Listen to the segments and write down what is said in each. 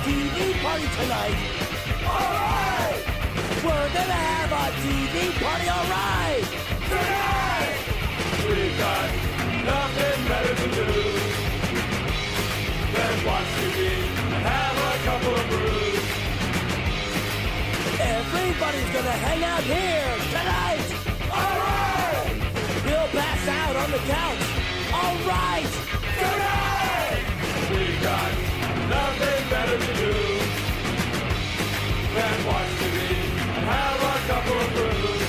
TV party tonight. Alright! We're gonna have a TV party, alright! Tonight! We've got nothing better to do than watch TV and have a couple of brews. Everybody's gonna hang out here tonight! Alright! We'll pass out on the couch. Alright! Tonight! We've got nothing better to do than watch TV and have a couple of brews.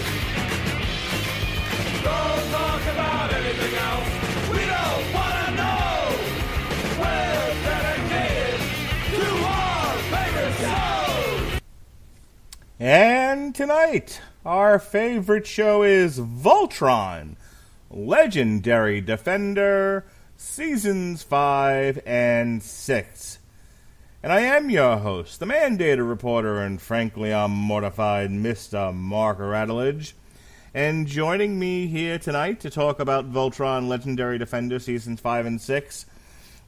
Don't talk about anything else. We don't want to know. We're dedicated to our favorite shows. And tonight, our favorite show is Voltron, Legendary Defender, Seasons 5 and 6. And I am your host, the mandated reporter, and frankly I'm mortified, Mr. Mark Radulich. And joining me here tonight to talk about Voltron, Legendary Defender, Seasons 5 and 6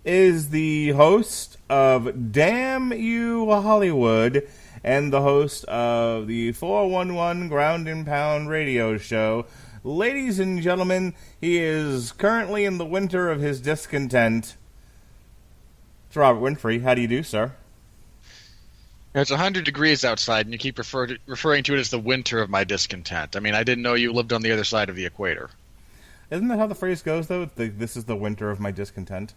is the host of Damn You Hollywood and the host of the 411 Ground and Pound radio show. Ladies and gentlemen, he is currently in the winter of his discontent. It's Robert Winfree. How do you do, sir? It's 100 degrees outside, and you keep referring to it as the winter of my discontent. I mean, I didn't know you lived on the other side of the equator. Isn't that how the phrase goes, though? This is the winter of my discontent?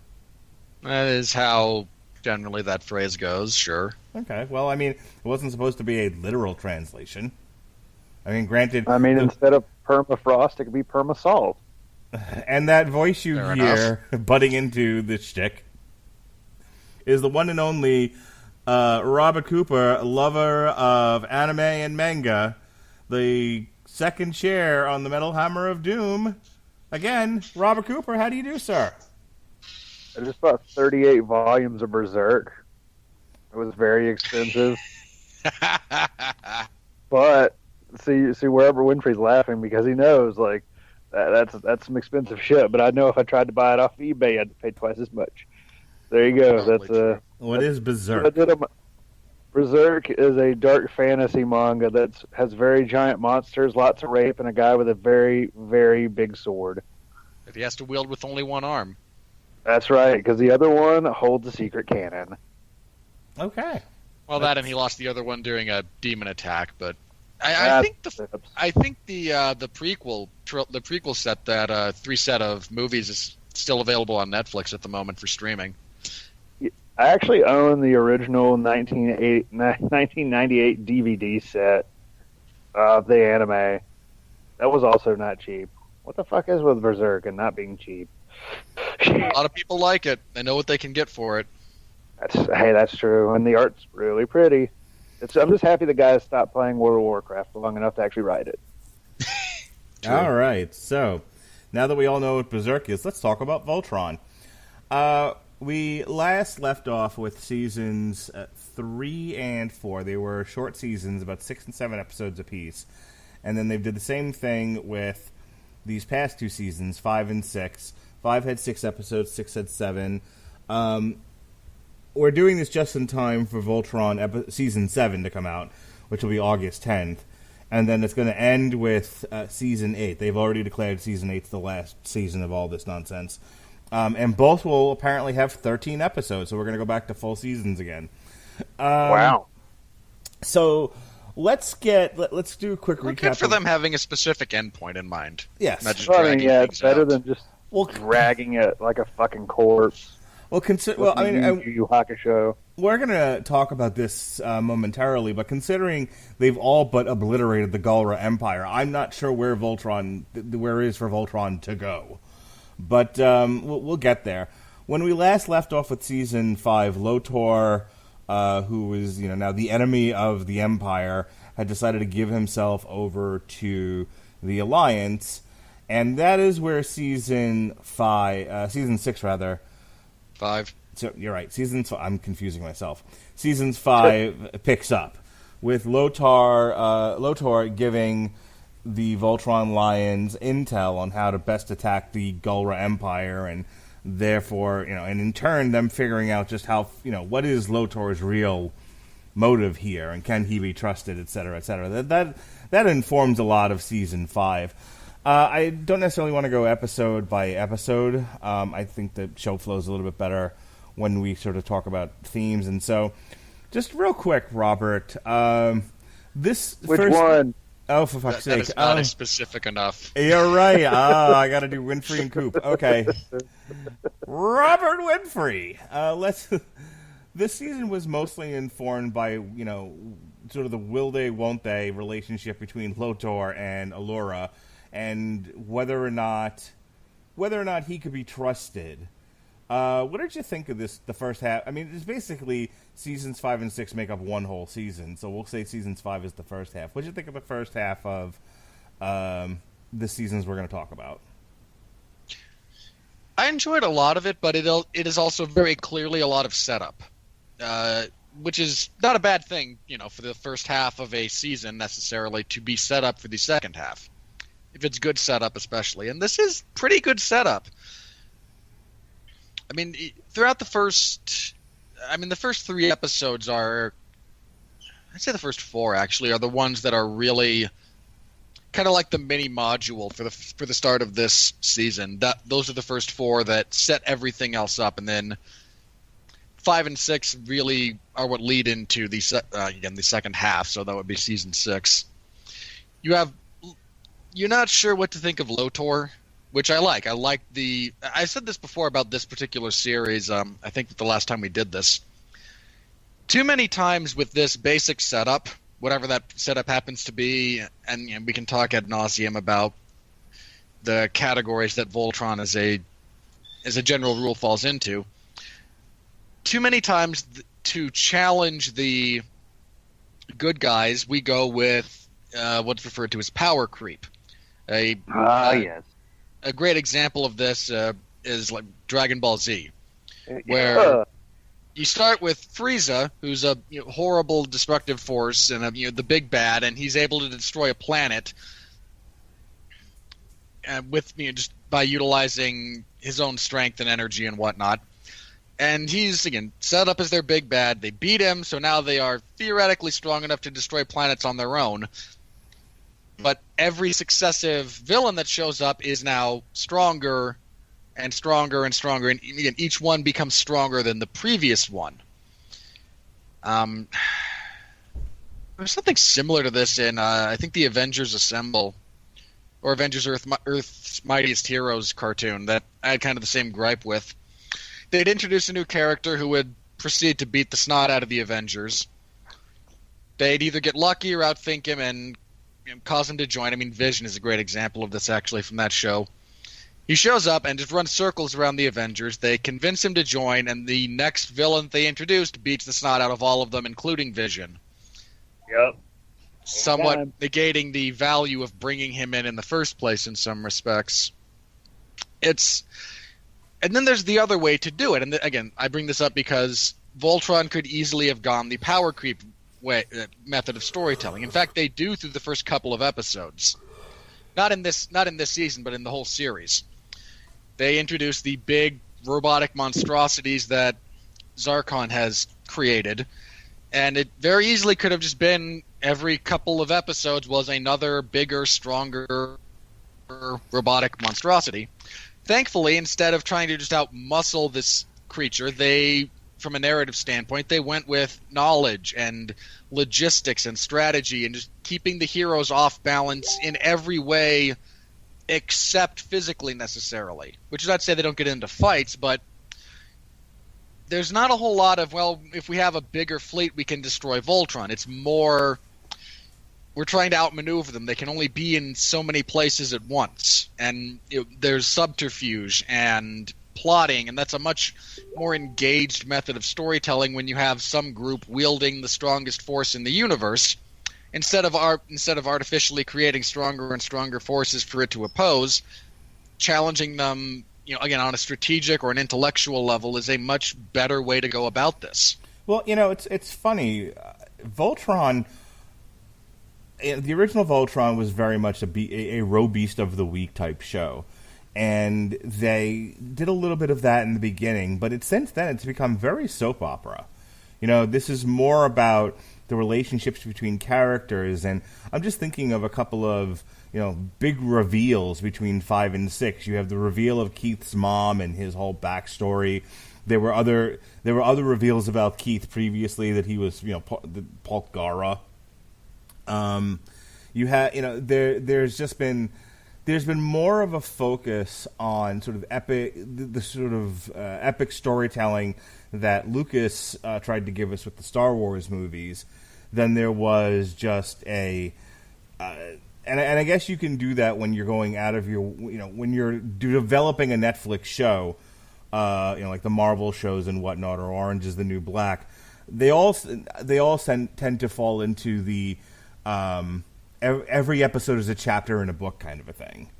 That is how generally that phrase goes, sure. Okay, well, I mean, it wasn't supposed to be a literal translation. I mean, granted... instead of permafrost, it could be permasalt. And that voice you Fair hear butting into the shtick is the one and only Robert Cooper, lover of anime and manga, the second chair on the Metal Hammer of Doom. Again, Robert Cooper, how do you do, sir? I just bought 38 volumes of Berserk. It was very expensive. But see wherever Winfrey's laughing because he knows like that's some expensive shit. But I know if I tried to buy it off eBay, I'd pay twice as much. There you go. What is Berserk? Berserk is a dark fantasy manga that has very giant monsters, lots of rape, and a guy with a very, very big sword. If he has to wield with only one arm. That's right, because the other one holds a secret cannon. Okay. Well, that and he lost the other one during a demon attack, but I think the prequel set, that 3 set of movies, is still available on Netflix at the moment for streaming. I actually own the original 1998 DVD set of the anime. That was also not cheap. What the fuck is with Berserk and not being cheap? A lot of people like it. They know what they can get for it. That's true. And the art's really pretty. I'm just happy the guys stopped playing World of Warcraft long enough to actually write it. All right. So, now that we all know what Berserk is, let's talk about Voltron. We last left off with seasons 3 and 4. They were short seasons, about 6 and 7 episodes apiece. And then they did the same thing with these past 2 seasons, 5 and 6. 5 had 6 episodes, 6 had 7. We're doing this just in time for Voltron Season 7 to come out, which will be August 10th. And then it's going to end with Season 8. They've already declared Season 8's the last season of all this nonsense. And both will apparently have 13 episodes, so we're going to go back to full seasons again. Wow. So let's do a quick recap. Good for them having a specific endpoint in mind. Yes. Not just It's better than just Well, dragging it like a fucking corpse. Well, Yu Hakusho. We're going to talk about this momentarily, but considering they've all but obliterated the Galra Empire, I'm not sure where is for Voltron to go. But we'll get there. When we last left off with Season 5, Lotor, who is now the enemy of the Empire, had decided to give himself over to the Alliance, and that is where Season 6 rather. 5. So you're right. I'm confusing myself. Season 5 picks up with Lotor giving the Voltron Lions intel on how to best attack the Galra Empire and therefore, and in turn, them figuring out just how, what is Lotor's real motive here, and can he be trusted, et cetera, et cetera. That informs a lot of season 5. I don't necessarily want to go episode by episode. I think the show flows a little bit better when we sort of talk about themes. And so, just real quick, Robert, Which one? Oh, for fuck's sake. That is not specific enough. You're right. I got to do Winfree and Coop. Okay. Robert Winfree. This season was mostly informed by, sort of the will they, won't they relationship between Lotor and Allura, and whether or not he could be trusted. What did you think of the first half? I mean, it's basically seasons 5 and 6 make up one whole season, so we'll say seasons 5 is the first half. What did you think of the first half of the seasons we're going to talk about? I enjoyed a lot of it, but it is also very clearly a lot of setup, which is not a bad thing, for the first half of a season necessarily to be set up for the second half, if it's good setup especially. And this is pretty good setup. I mean, throughout the first 3 episodes I'd say the first 4 actually are the ones that are really kind of like the mini module for the start of this season. Those are the first 4 that set everything else up, and then 5 and 6 really are what lead into the second half. So that would be season 6. You're not sure what to think of Lotor, which I like. I said this before about this particular series. I think the last time we did this. Too many times with this basic setup, whatever that setup happens to be, and we can talk ad nauseum about the categories that Voltron as a general rule falls into. Too many times to challenge the good guys, we go with what's referred to as power creep. Yes. A great example of this is like Dragon Ball Z, where you start with Frieza, who's a horrible, destructive force and the big bad, and he's able to destroy a planet with just by utilizing his own strength and energy and whatnot. And he's again set up as their big bad. They beat him, so now they are theoretically strong enough to destroy planets on their own. But every successive villain that shows up is now stronger and stronger and stronger, and again, each one becomes stronger than the previous one. There's something similar to this in, I think, the Avengers Assemble, or Avengers Earth's Mightiest Heroes cartoon that I had kind of the same gripe with. They'd introduce a new character who would proceed to beat the snot out of the Avengers. They'd either get lucky or outthink him and cause him to join. I mean, Vision is a great example of this, actually, from that show. He shows up and just runs circles around the Avengers. They convince him to join, and the next villain they introduced beats the snot out of all of them, including Vision. Yep. Somewhat negating the value of bringing him in the first place in some respects. And then there's the other way to do it. And again, I bring this up because Voltron could easily have gone the power creep method of storytelling. In fact, they do through the first couple of episodes. Not in this season, but in the whole series. They introduce the big robotic monstrosities that Zarkon has created, and it very easily could have just been every couple of episodes was another bigger, stronger robotic monstrosity. Thankfully, instead of trying to just out-muscle this creature, from a narrative standpoint, they went with knowledge and logistics and strategy and just keeping the heroes off balance in every way except physically necessarily. Which is not to say they don't get into fights, but there's not a whole lot of, well, if we have a bigger fleet, we can destroy Voltron. It's more, we're trying to outmaneuver them. They can only be in so many places at once. And there's subterfuge and plotting, and that's a much more engaged method of storytelling when you have some group wielding the strongest force in the universe instead of artificially creating stronger and stronger forces for it to oppose. Challenging them, again, on a strategic or an intellectual level is a much better way to go about this. Well, it's funny. Voltron, the original Voltron was very much a row beast of the week type show. And they did a little bit of that in the beginning, but since then it's become very soap opera. This is more about the relationships between characters, and I'm just thinking of a couple of, big reveals between 5 and 6. You have the reveal of Keith's mom and his whole backstory. There were other reveals about Keith previously, that he was, Paul Gara. There's been more of a focus on sort of epic storytelling that Lucas tried to give us with the Star Wars movies than there was just and I guess you can do that when you're going out of your, when you're developing a Netflix show, like the Marvel shows and whatnot, or Orange is the New Black. They all tend to fall into the every episode is a chapter in a book kind of a thing.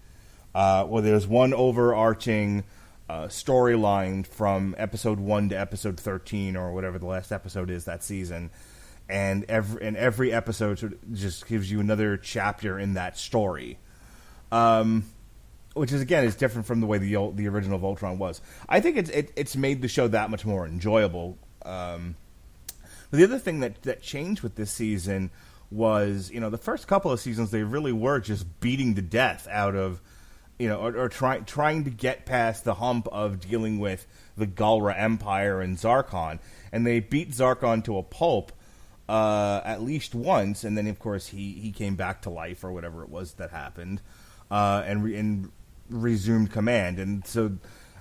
Well, there's one overarching storyline from episode 1 to episode 13, or whatever the last episode is that season, and every episode sort of just gives you another chapter in that story, which is different from the way the original Voltron was. I think it's made the show that much more enjoyable. But the other thing that changed with this season was, the first couple of seasons, they really were just beating the death out of, or trying to get past the hump of dealing with the Galra Empire and Zarkon. And they beat Zarkon to a pulp at least once, and then, of course, he came back to life, or whatever it was that happened, and resumed command. And so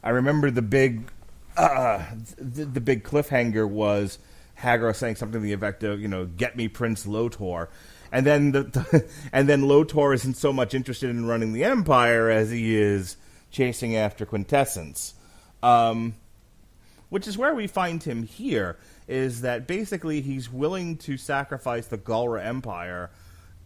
I remember the big cliffhanger was Hagar saying something to the effect of, get me Prince Lotor. And then and then Lotor isn't so much interested in running the Empire as he is chasing after Quintessence. Which is where we find him here, is that basically he's willing to sacrifice the Galra Empire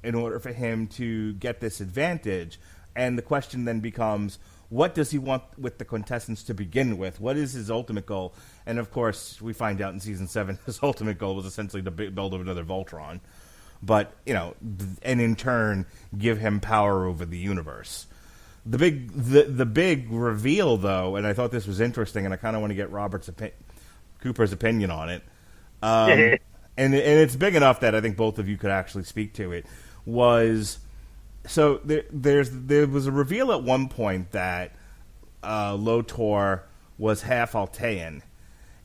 in order for him to get this advantage. And the question then becomes, what does he want with the Quintessence to begin with? What is his ultimate goal? And, of course, we find out in Season 7 his ultimate goal was essentially to build another Voltron. But, and in turn, give him power over the universe. The big reveal, though, and I thought this was interesting, and I kind of want to get Cooper's opinion on it, and it's big enough that I think both of you could actually speak to it, was... So there was a reveal at one point that Lotor was half Altean,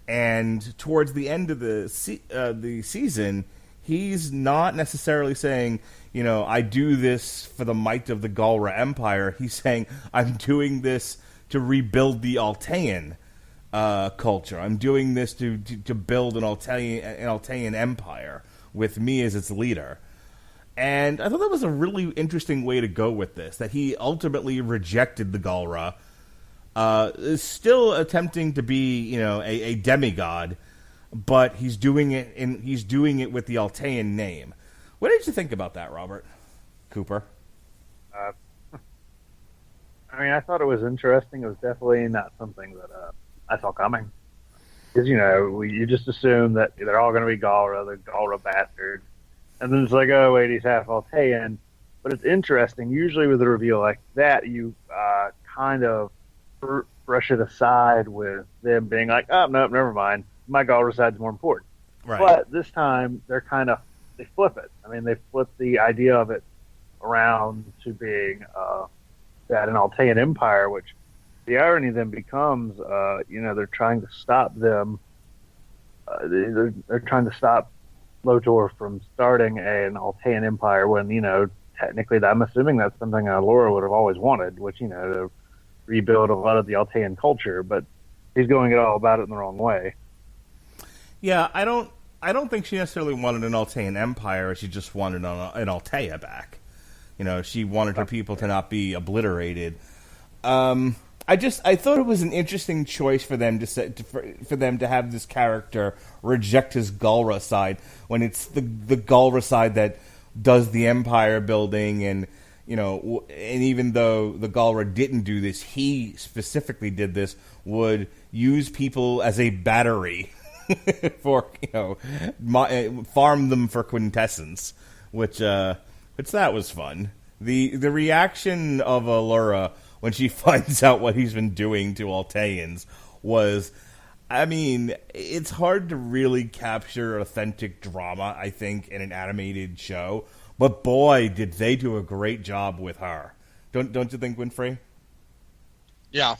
and towards the end of the season, he's not necessarily saying, I do this for the might of the Galra Empire. He's saying, I'm doing this to rebuild the Altean culture. I'm doing this to build an Altean empire with me as its leader. And I thought that was a really interesting way to go with this, that he ultimately rejected the Galra, is still attempting to be, a demigod, but he's doing it with the Altean name. What did you think about that, Robert? Cooper? I thought it was interesting. It was definitely not something that I saw coming. Because, you just assume that they're all going to be Galra, the Galra bastards. And then it's like, oh, wait, he's half Altean. But it's interesting. Usually with a reveal like that, you kind of brush it aside with them being like, oh, no, never mind. My Galra side's more important. Right. But this time, they flip it. They flip the idea of it around to being that an Altean empire, which the irony then becomes, they're trying to stop them. They're trying to stop Lotor from starting an Altean empire when, technically I'm assuming that's something Laura would have always wanted, which, to rebuild a lot of the Altean culture, but he's going all about it in the wrong way. Yeah, I don't think she necessarily wanted an Altean empire. She just wanted an Altea back. She wanted her people to not be obliterated. I thought it was an interesting choice for them for them to have this character reject his Galra side when it's the Galra side that does the empire building, and and even though the Galra didn't do this, he specifically did this. Would use people as a battery for farm them for Quintessence, which that was fun. The reaction of Allura when she finds out what he's been doing to Alteans was, I mean, it's hard to really capture authentic drama, I think, in an animated show. But boy, did they do a great job with her. Don't you think, Winfree? Yeah.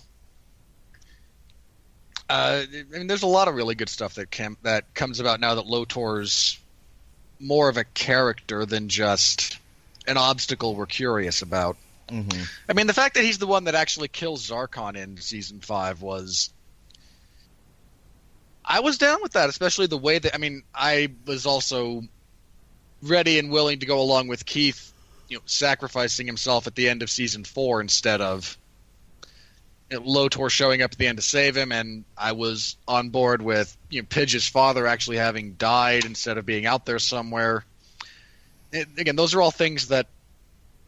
I mean, there's a lot of really good stuff that comes about now that Lotor's more of a character than just an obstacle we're curious about. Mm-hmm. I mean, the fact that he's the one that actually kills Zarkon in Season 5 was... I was down with that, especially the way that... I mean, I was also ready and willing to go along with Keith, sacrificing himself at the end of Season 4 instead of Lotor showing up at the end to save him, and I was on board with Pidge's father actually having died instead of being out there somewhere. Again, those are all things that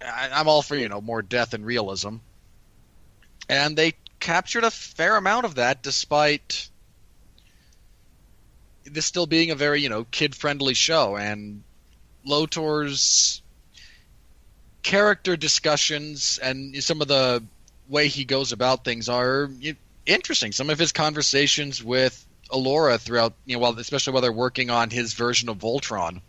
I'm all for, more death and realism. And they captured a fair amount of that, despite this still being a very, kid-friendly show. And Lotor's character discussions and some of the way he goes about things are interesting. Some of his conversations with Allura throughout, especially while they're working on his version of Voltron.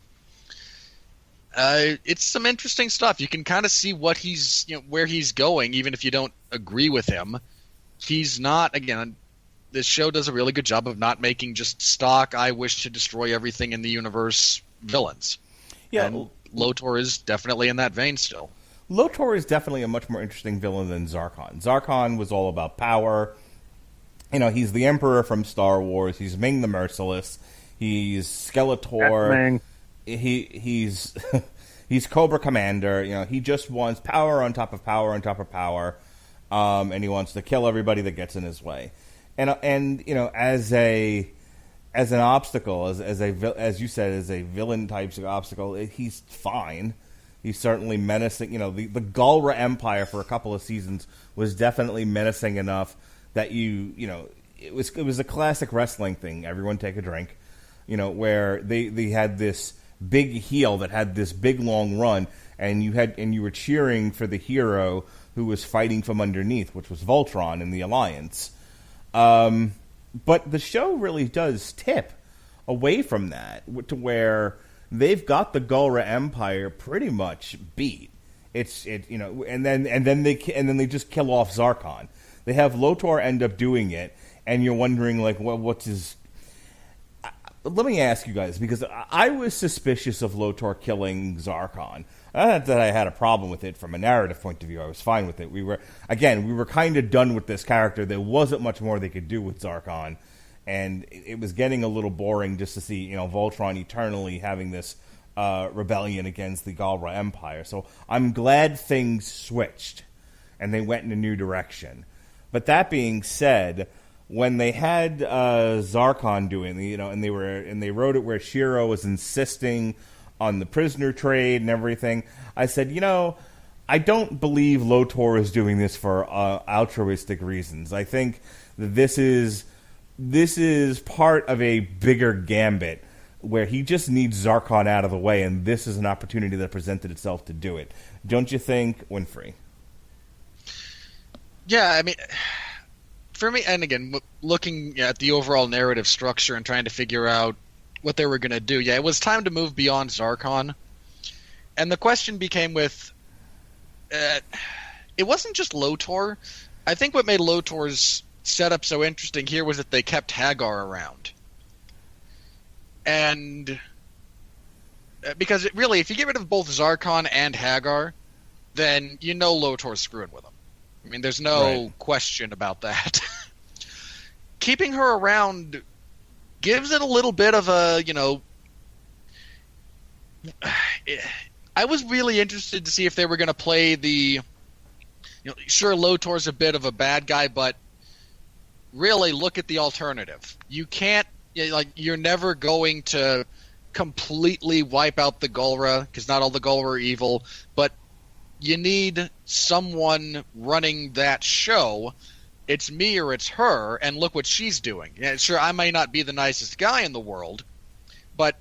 It's some interesting stuff. You can kind of see what he's, where he's going, even if you don't agree with him. He's not, again, this show does a really good job of not making just stock, I wish to destroy everything in the universe villains. Yeah. And Lotor is definitely in that vein still. Lotor is definitely a much more interesting villain than Zarkon. Zarkon was all about power. He's the Emperor from Star Wars. He's Ming the Merciless. He's Skeletor. He's he's Cobra Commander. He just wants power on top of power on top of power, and he wants to kill everybody that gets in his way. And as an obstacle, as you said, as a villain type of obstacle, he's fine. He's certainly menacing. The Galra Empire for a couple of seasons was definitely menacing enough that it was a classic wrestling thing. Everyone take a drink. Where they had this big heel that had this big long run, and you were cheering for the hero who was fighting from underneath, which was Voltron in the Alliance. But the show really does tip away from that to where they've got the Galra Empire pretty much beat. And then they just kill off Zarkon. They have Lotor end up doing it, and you're wondering what's his. Let me ask you guys, because I was suspicious of Lotor killing Zarkon. Not that I had a problem with it from a narrative point of view. I was fine with it. We were kind of done with this character. There wasn't much more they could do with Zarkon. And it was getting a little boring just to see, Voltron eternally having this rebellion against the Galra Empire. So I'm glad things switched and they went in a new direction. But that being said, when they had Zarkon doing, and they wrote it where Shiro was insisting on the prisoner trade and everything, I said, I don't believe Lotor is doing this for altruistic reasons. I think that this is part of a bigger gambit where he just needs Zarkon out of the way, and this is an opportunity that presented itself to do it. Don't you think, Winfree? Yeah, I mean, for me, and again, looking at the overall narrative structure and trying to figure out what they were going to do, it was time to move beyond Zarkon. And the question became with... it wasn't just Lotor. I think what made Lotor's setup so interesting here was that they kept Hagar around. And because if you get rid of both Zarkon and Hagar, then Lotor's screwing with them. I mean, there's no question about that. Keeping her around gives it a little bit of a, I was really interested to see if they were going to play the, sure, Lotor's a bit of a bad guy, but really look at the alternative. You can't, you're never going to completely wipe out the Galra, because not all the Galra are evil, but you need someone running that show. It's me or it's her, and look what she's doing. Yeah, sure, I may not be the nicest guy in the world, but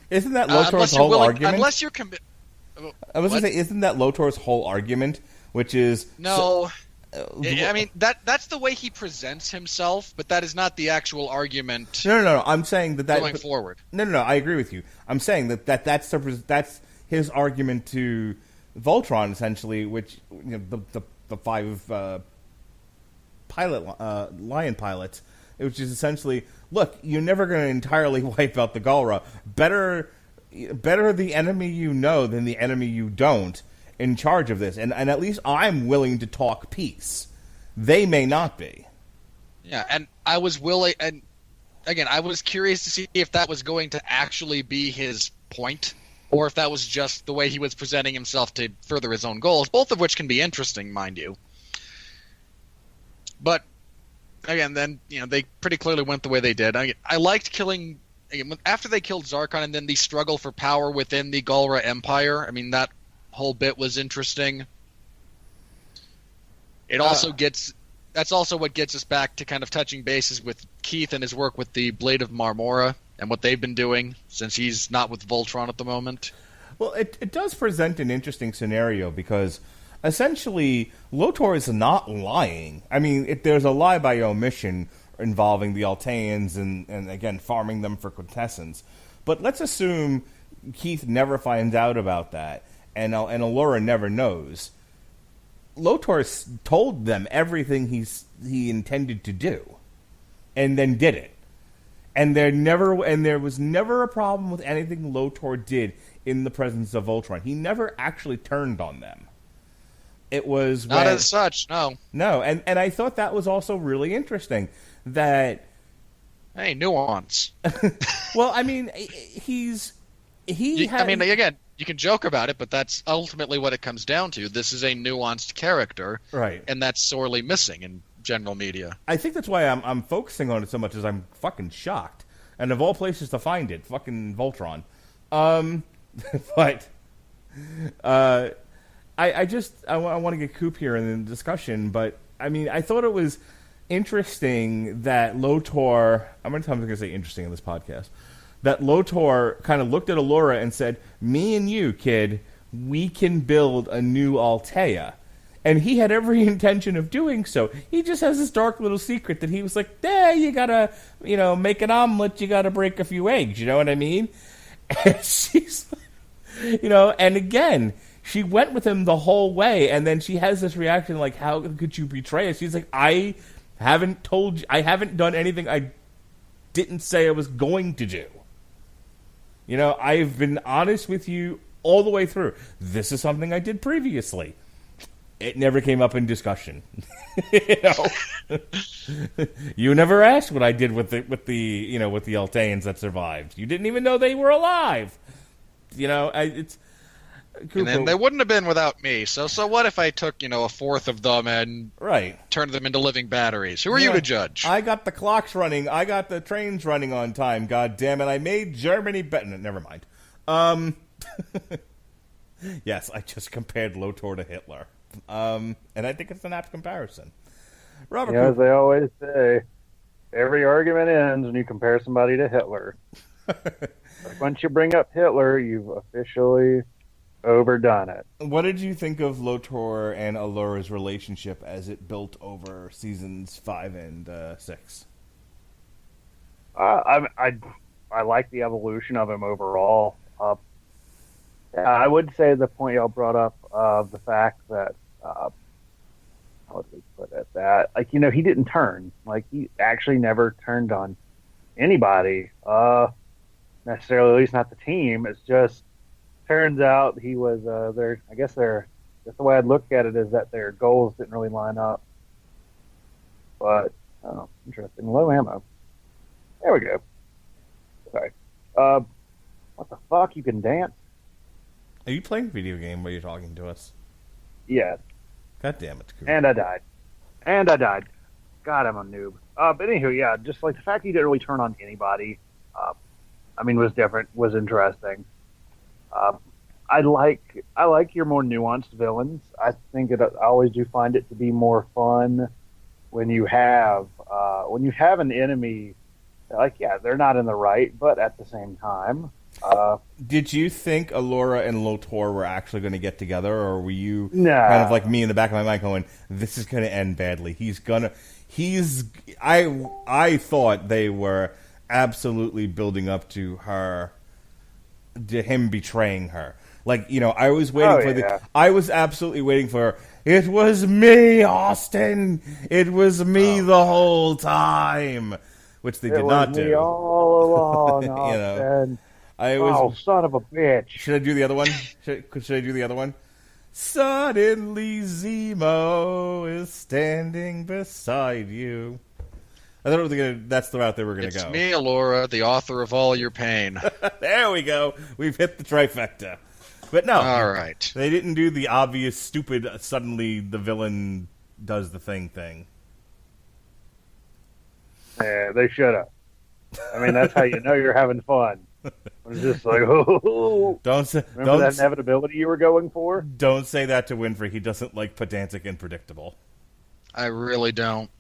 isn't that Lotor's whole argument? Unless you're I was going to say, isn't that Lotor's whole argument which is no. I mean that's the way he presents himself, but that is not the actual argument. No. I'm saying that going forward. No. I agree with you. I'm saying that's his argument to Voltron, essentially, which the 5 lion pilots, which is essentially, look, you're never going to entirely wipe out the Galra. Better the enemy you know than the enemy you don't in charge of this, and at least I'm willing to talk peace. They may not be. Yeah, and I was willing, and again, I was curious to see if that was going to actually be his point, or if that was just the way he was presenting himself to further his own goals, both of which can be interesting, mind you. But again, then they pretty clearly went the way they did. I liked killing after they killed Zarkon, and then the struggle for power within the Galra Empire. I mean, that whole bit was interesting. It also that's also what gets us back to kind of touching bases with Keith and his work with the Blade of Marmora and what they've been doing since he's not with Voltron at the moment. Well, it does present an interesting scenario because essentially Lotor is not lying. I mean, there's a lie by omission involving the Alteans and again farming them for quintessence. But let's assume Keith never finds out about that. And Allura never knows. Lotor told them everything he intended to do, and then did it. And there was never a problem with anything Lotor did in the presence of Voltron. He never actually turned on them. It was not as such, no. No, and I thought that was also really interesting. That nuance. Well, I mean, I mean, again, you can joke about it, but that's ultimately what it comes down to. This is a nuanced character, right? And that's sorely missing in general media. I think that's why I'm focusing on it so much, as I'm fucking shocked. And of all places to find it, fucking Voltron. But I want to get Coop here in the discussion, but I mean, I thought it was interesting that Lotor. How many times am I going to say interesting in this podcast? That Lotor kind of looked at Allura and said, "Me and you, kid, we can build a new Altea." And he had every intention of doing so. He just has this dark little secret that he was like, you gotta, make an omelet, you gotta break a few eggs, you know what I mean? And she's, and again, she went with him the whole way, and then she has this reaction like, how could you betray us? She's like, I haven't done anything I didn't say I was going to do. I've been honest with you all the way through. This is something I did previously. It never came up in discussion. You never asked what I did with the Alteans that survived. You didn't even know they were alive. It's. Cooper. And then they wouldn't have been without me. So what if I took, a fourth of them and turned them into living batteries? Who are you to judge? I got the clocks running. I got the trains running on time. God damn it! I made Germany better. Never mind. Yes, I just compared Lotor to Hitler. And I think it's an apt comparison. Robert, as they always say, every argument ends when you compare somebody to Hitler. Like once you bring up Hitler, you've officially overdone it. What did you think of Lotor and Allura's relationship as it built over seasons 5 and 6? I like the evolution of him overall. I would say the point y'all brought up of the fact that how would we put it, that he didn't turn, he actually never turned on anybody necessarily, at least not the team. It's just turns out he was I guess the way I'd look at it is that their goals didn't really line up. But interesting. Low ammo. There we go. Sorry. What the fuck? You can dance? Are you playing a video game while you're talking to us? Yeah. God damn it. Cooper. And I died. God, I'm a noob. But anywho, yeah, just the fact he didn't really turn on anybody, was different, was interesting. I like your more nuanced villains. I think I always do find it to be more fun when you have an enemy, they're not in the right, but at the same time, Did you think Allura and Lotor were actually going to get together, or were you No. kind of like me in the back of my mind going, "This is going to end badly"? I thought they were absolutely building up to him betraying her. Like, I was waiting I was absolutely waiting for, "It was me, Austin. It was me the whole time," which they did not do. It was me all along, Austin. Son of a bitch. Should I do the other one? Should I do the other one? Suddenly Zemo is standing beside you. I thought that's the route they were going to go. It's me, Allura, the author of all your pain. There we go. We've hit the trifecta. But no. All right. They didn't do the obvious, stupid, suddenly the villain does the thing. Yeah, they should have. I mean, that's how you know you're having fun. It's just like, oh. Remember that inevitability you were going for? Don't say that to Winfree. He doesn't like pedantic and predictable. I really don't.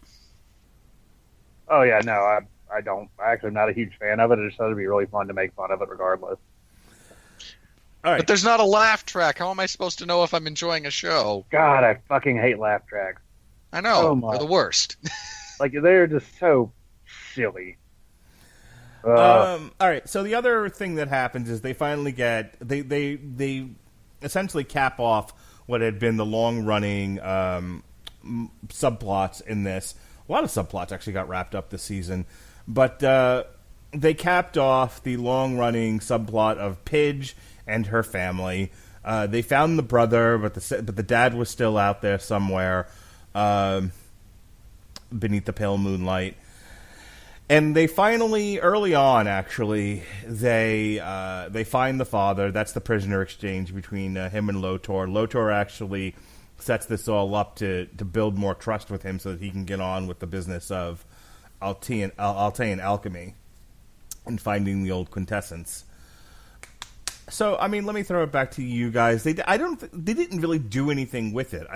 Oh, yeah, no, I don't. Actually, I'm not a huge fan of it. I just thought it'd be really fun to make fun of it regardless. All right. But there's not a laugh track. How am I supposed to know if I'm enjoying a show? God, I fucking hate laugh tracks. I know. They're the worst. Like, they're just so silly. All right. So the other thing that happens is they finally they essentially cap off what had been the long running subplots in this. A lot of subplots actually got wrapped up this season, but they capped off the long running subplot of Pidge and her family. They found the brother, but the dad was still out there somewhere beneath the pale moonlight. And they finally, early on, actually, they find the father. That's the prisoner exchange between him and Lotor. Lotor actually sets this all up to build more trust with him so that he can get on with the business of Altean alchemy and finding the old quintessence. So, I mean, let me throw it back to you guys. They didn't really do anything with it.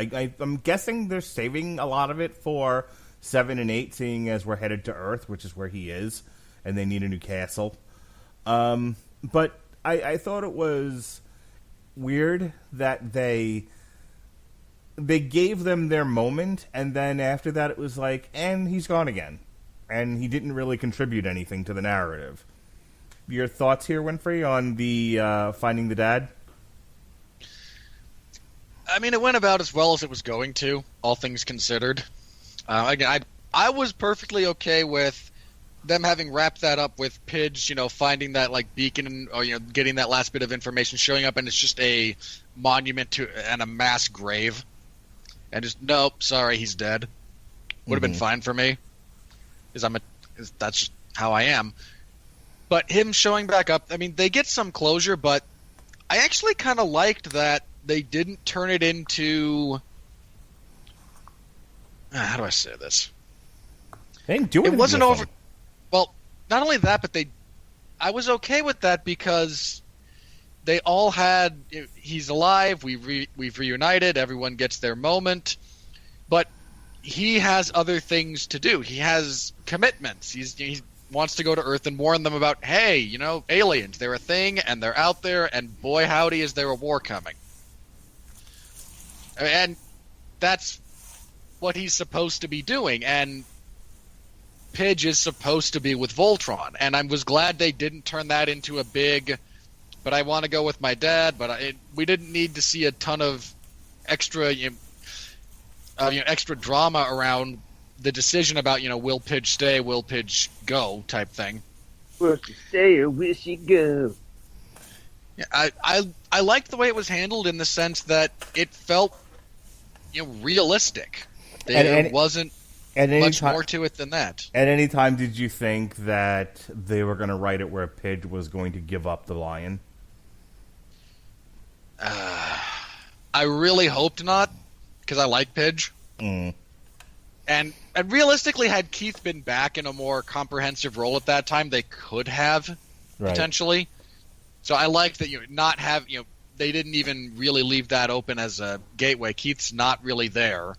I'm guessing they're saving a lot of it for 7 and 8, seeing as we're headed to Earth, which is where he is, and they need a new castle. But I thought it was weird that they gave them their moment, and then after that it was like, and he's gone again. And he didn't really contribute anything to the narrative. Your thoughts here, Winfree, on the finding the dad? I mean, it went about as well as it was going to, all things considered. Again, I was perfectly okay with them having wrapped that up with Pidge, finding that beacon, or getting that last bit of information, showing up, and it's just a monument to and a mass grave, and just nope, sorry, he's dead. Would have been fine for me, because that's just how I am. But him showing back up, I mean, they get some closure, but I actually kind of liked that they didn't turn it into. How do I say this? They didn't do anything. It wasn't over. Well, not only that, but I was okay with that because they all had. He's alive. We've reunited. Everyone gets their moment, but he has other things to do. He has commitments. He wants to go to Earth and warn them about, hey, aliens. They're a thing, and they're out there, and boy, howdy, is there a war coming. And that's what he's supposed to be doing, and Pidge is supposed to be with Voltron, and I was glad they didn't turn that into a big, but I want to go with my dad, but we didn't need to see a ton of extra extra drama around the decision about, will Pidge stay, will Pidge go type thing. Will she stay or will she go? Yeah, I liked the way it was handled in the sense that it felt realistic. There wasn't much more to it than that. At any time, did you think that they were going to write it where Pidge was going to give up the lion? I really hoped not, because I like Pidge. And realistically, had Keith been back in a more comprehensive role at that time, they could have, potentially. So I liked that not have they didn't even really leave that open as a gateway. Keith's not really there.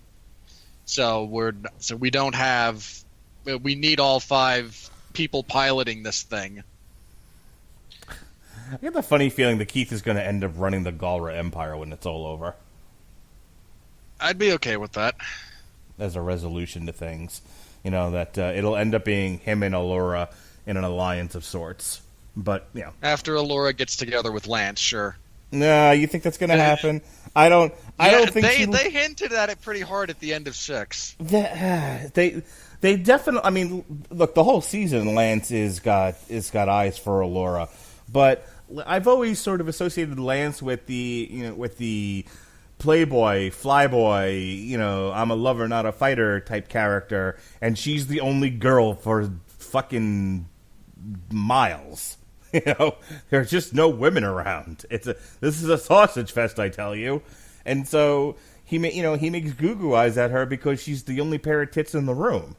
So we don't have. We need all 5 people piloting this thing. I get the funny feeling that Keith is going to end up running the Galra Empire when it's all over. I'd be okay with that. As a resolution to things. You know, that it'll end up being him and Allura in an alliance of sorts. But, you know. After Allura gets together with Lance, sure. Nah, you think that's going to happen? I don't think they hinted at it pretty hard at the end of 6. They definitely. I mean, look, the whole season, Lance is got eyes for Allura, but I've always sort of associated Lance with the playboy, flyboy. I'm a lover, not a fighter type character, and she's the only girl for fucking miles. There's just no women around. This is a sausage fest, I tell you. And so he makes goo-goo eyes at her because she's the only pair of tits in the room.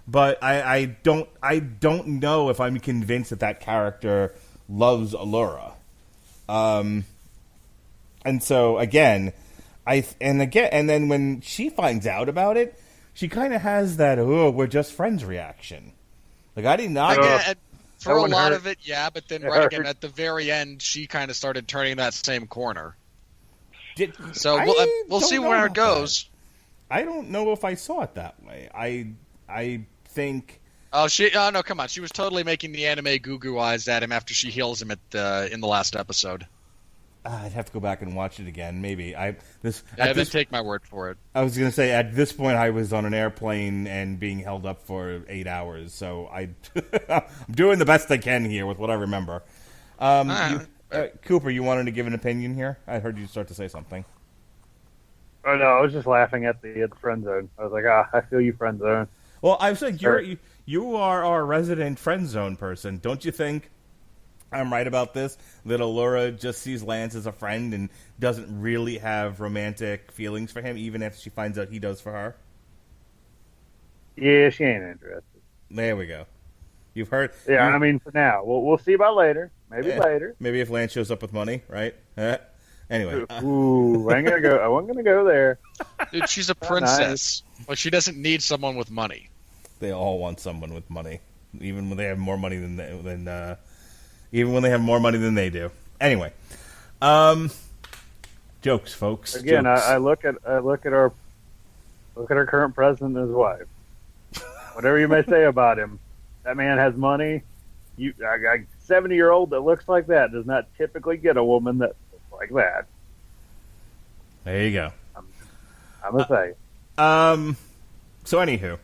But I don't know if I'm convinced that character loves Allura. And so again, and then when she finds out about it, she kind of has that we're just friends reaction. Like I did not. For a lot of it, yeah, but then at the very end, she kind of started turning that same corner. So we'll see where it goes. I don't know if I saw it that way. I think. Oh no! Come on, she was totally making the anime goo-goo eyes at him after she heals him in the last episode. I'd have to go back and watch it again. Maybe then take my word for it. I was going to say at this point I was on an airplane and being held up for 8 hours, so I'm doing the best I can here with what I remember. Cooper, you wanted to give an opinion here? I heard you start to say something. Oh no, I was just laughing at the friend zone. I was like, I feel you, friend zone. Well, I was like, you are our resident friend zone person, don't you think? I'm right about this, that Allura just sees Lance as a friend and doesn't really have romantic feelings for him, even after she finds out he does for her? Yeah, she ain't interested. There we go. You've heard... Yeah, I mean, for now. We'll see about later. Maybe later. Maybe if Lance shows up with money, right? Anyway. Ooh, I wasn't gonna go there. Dude, she's a princess. Nice. But she doesn't need someone with money. They all want someone with money. Even when they have more money Even when they have more money than they do. Anyway, jokes, folks. Again, jokes. I look at our current president and his wife. Whatever you may say about him, that man has money. A 70-year-old that looks like that does not typically get a woman that looks like that. There you go. I'm gonna say. So anywho.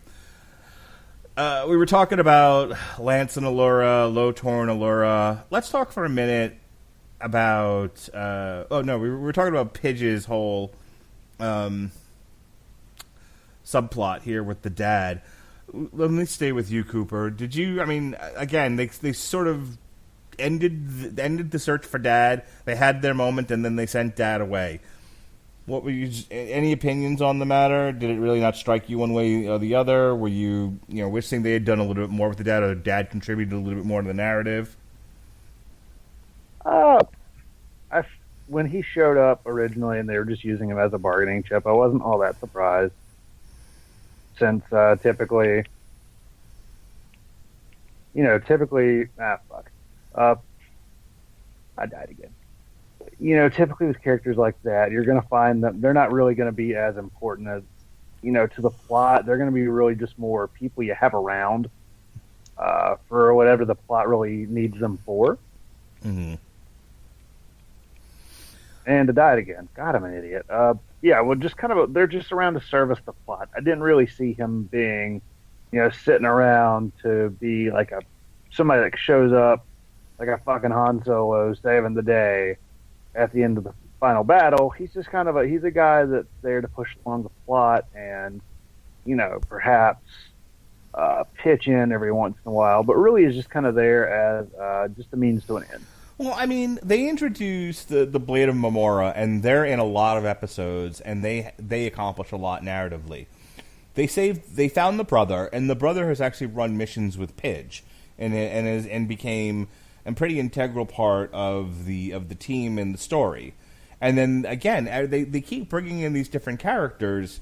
We were talking about Lance and Allura, Lotor and Allura. Let's talk for a minute about... we were talking about Pidge's whole subplot here with the dad. Let me stay with you, Cooper. Did you... I mean, again, they sort of ended the search for Dad. They had their moment, and then they sent Dad away. What were you? Any opinions on the matter? Did it really not strike you one way or the other? Were you wishing they had done a little bit more with the dad, or Dad contributed a little bit more to the narrative? When he showed up originally, and they were just using him as a bargaining chip, I wasn't all that surprised. Since typically, I died again. Typically with characters like that, you're going to find that they're not really going to be as important as, to the plot. They're going to be really just more people you have around for whatever the plot really needs them for. Mm-hmm. And I died again. God, I'm an idiot. Just they're just around to service the plot. I didn't really see him being, sitting around to be like somebody that shows up like a fucking Han Solo saving the day at the end of the final battle. He's just he's a guy that's there to push along the plot and, perhaps pitch in every once in a while, but really is just kind of there as just a means to an end. Well, I mean, they introduced the Blade of Mamora, and they're in a lot of episodes, and they accomplish a lot narratively. They found the brother, and the brother has actually run missions with Pidge, and became a pretty integral part of the team in the story. And then again, they keep bringing in these different characters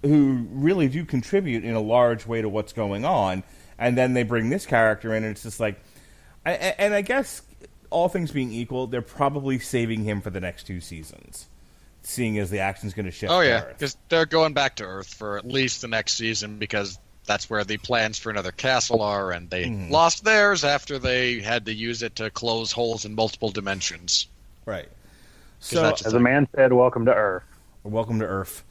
who really do contribute in a large way to what's going on. And then they bring this character in, and it's just like, and I guess all things being equal, they're probably saving him for the next 2 seasons, seeing as the action's going to shift. Oh yeah, because they're going back to Earth for at least the next season, because that's where the plans for another castle are, and they lost theirs after they had to use it to close holes in multiple dimensions. Right. So, as a man said, welcome to Earth. Welcome to Earth.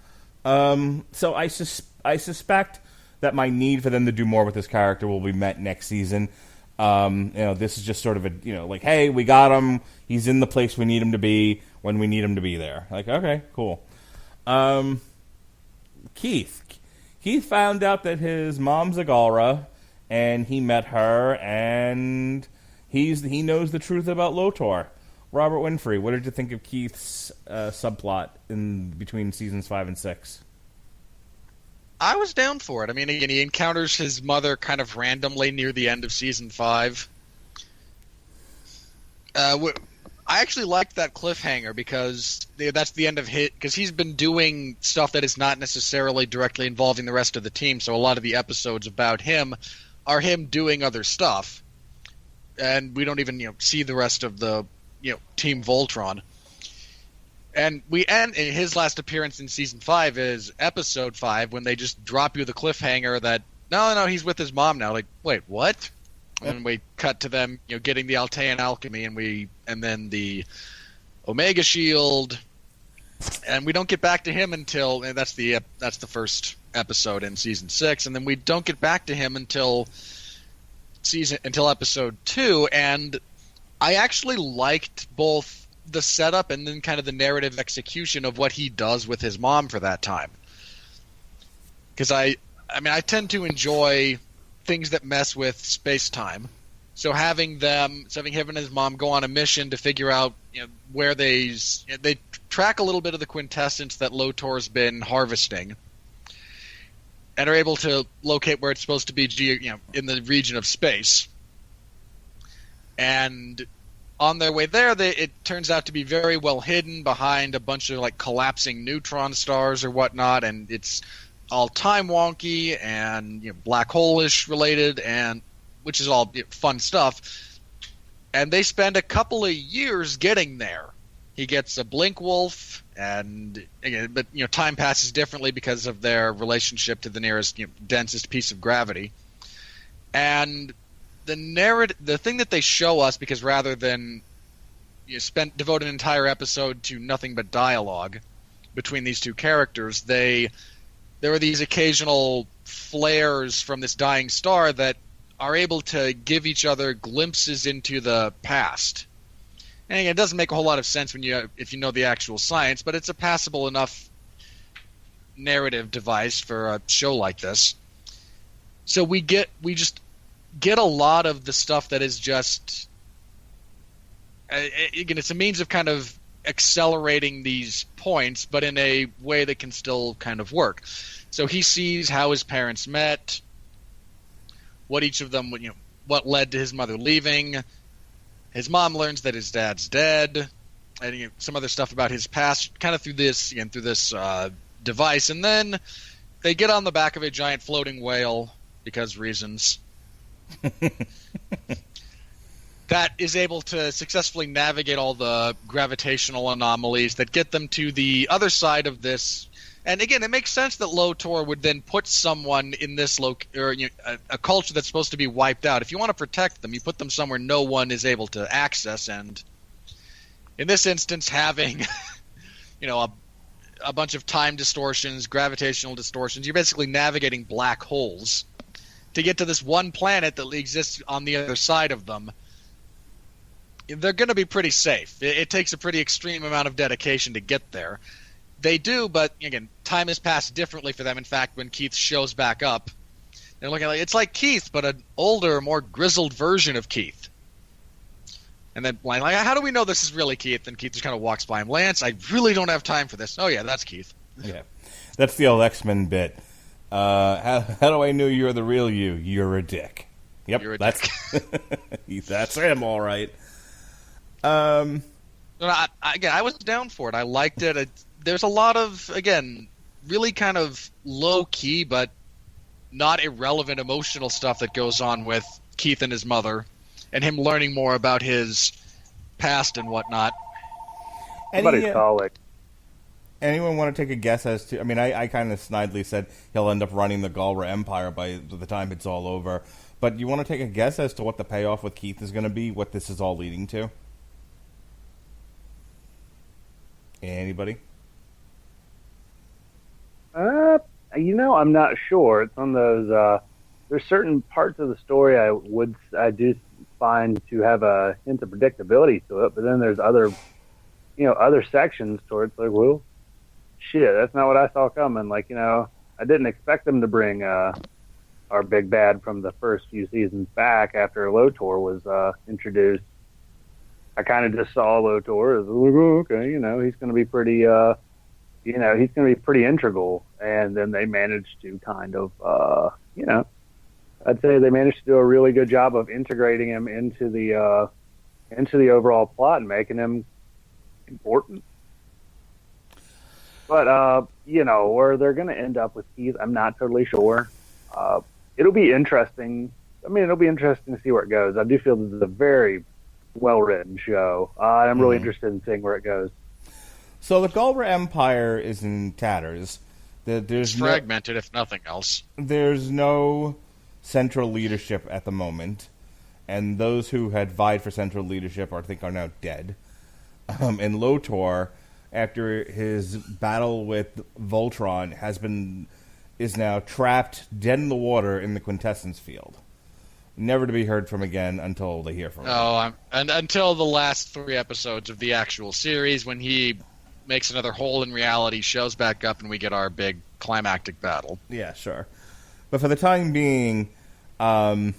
So I suspect that my need for them to do more with this character will be met next season. This is just sort of a, like, hey, we got him. He's in the place we need him to be when we need him to be there. Like, okay, cool. Keith found out that his mom's a Galra, and he met her, and he knows the truth about Lotor. Robert Winfree, what did you think of Keith's subplot in between seasons 5 and 6? I was down for it. I mean, again, he encounters his mother kind of randomly near the end of season 5. I actually liked that cliffhanger because that's the end of his, because he's been doing stuff that is not necessarily directly involving the rest of the team. So a lot of the episodes about him are him doing other stuff, and we don't even see the rest of the Team Voltron. And we end in his last appearance in season 5 is episode 5, when they just drop you the cliffhanger that no, he's with his mom now. Like, wait, what? And we cut to them, getting the Altean alchemy, and then the Omega Shield, and we don't get back to him until, and that's the first episode in season 6, and then we don't get back to him until episode 2, and I actually liked both the setup and then kind of the narrative execution of what he does with his mom for that time. Because I tend to enjoy things that mess with space-time. So having him and his mom go on a mission to figure out where they track a little bit of the quintessence that Lotor's been harvesting, and are able to locate where it's supposed to be in the region of space. And on their way there, it turns out to be very well hidden behind a bunch of collapsing neutron stars or whatnot, and it's all time wonky and black hole-ish related, and which is all fun stuff. And they spend a couple of years getting there. He gets a blink wolf, but time passes differently because of their relationship to the nearest densest piece of gravity. And the thing that they show us, because rather than devote an entire episode to nothing but dialogue between these two characters, there are these occasional flares from this dying star that are able to give each other glimpses into the past. And again, it doesn't make a whole lot of sense if you know the actual science, but it's a passable enough narrative device for a show like this. So we just get a lot of the stuff that is just again, it's a means of kind of accelerating these points, but in a way that can still kind of work. So he sees how his parents met, what each of them, what led to his mother leaving. His mom learns that his dad's dead, and some other stuff about his past, kind of through this device. And then they get on the back of a giant floating whale because reasons. That is able to successfully navigate all the gravitational anomalies that get them to the other side of this. And again, it makes sense that Lotor would then put someone in this a culture that's supposed to be wiped out. If you want to protect them, you put them somewhere no one is able to access. And in this instance, having a bunch of time distortions, gravitational distortions, you're basically navigating black holes to get to this one planet that exists on the other side of them. They're going to be pretty safe. It takes a pretty extreme amount of dedication to get there. They do, but again, time has passed differently for them. In fact, when Keith shows back up, they're looking it's like Keith, but an older, more grizzled version of Keith. And then how do we know this is really Keith? And Keith just kind of walks by him. Lance, I really don't have time for this. Oh yeah, that's Keith. Yeah, that's the old X-Men bit. How do I know you're the real you? You're a dick. Yep, that's that's him, all right. I was down for it. I liked it. There's a lot of, again, really kind of low-key but not irrelevant emotional stuff that goes on with Keith and his mother, and him learning more about his past and whatnot. Somebody call it. Anyone want to take a guess as to... I mean, I kind of snidely said he'll end up running the Galra Empire by the time it's all over. But you want to take a guess as to what the payoff with Keith is going to be? What this is all leading to? Anybody? I'm not sure. It's on those... there's certain parts of the story I do find to have a hint of predictability to it, but then there's other sections towards like, well, shit, that's not what I saw coming. Like, I didn't expect them to bring our big bad from the first few seasons back after Lotor was introduced. I kind of just saw Lotor as, okay, he's going to be pretty, he's going to be pretty integral. And then they managed to kind of, I'd say they managed to do a really good job of integrating him into the overall plot and making him important. But, where they're going to end up with Keith, I'm not totally sure. It'll be interesting. It'll be interesting to see where it goes. I do feel this is a very well-written show. I'm really interested in seeing where it goes. So the Galra Empire is in tatters. There's it's fragmented, if nothing else. There's no central leadership at the moment, and those who had vied for central leadership are now dead. And Lotor, after his battle with Voltron, is now trapped dead in the water in the quintessence field, never to be heard from again until they hear from him. And until the last 3 episodes of the actual series, when he makes another hole in reality, shows back up, and we get our big climactic battle. Yeah, sure. But for the time being, the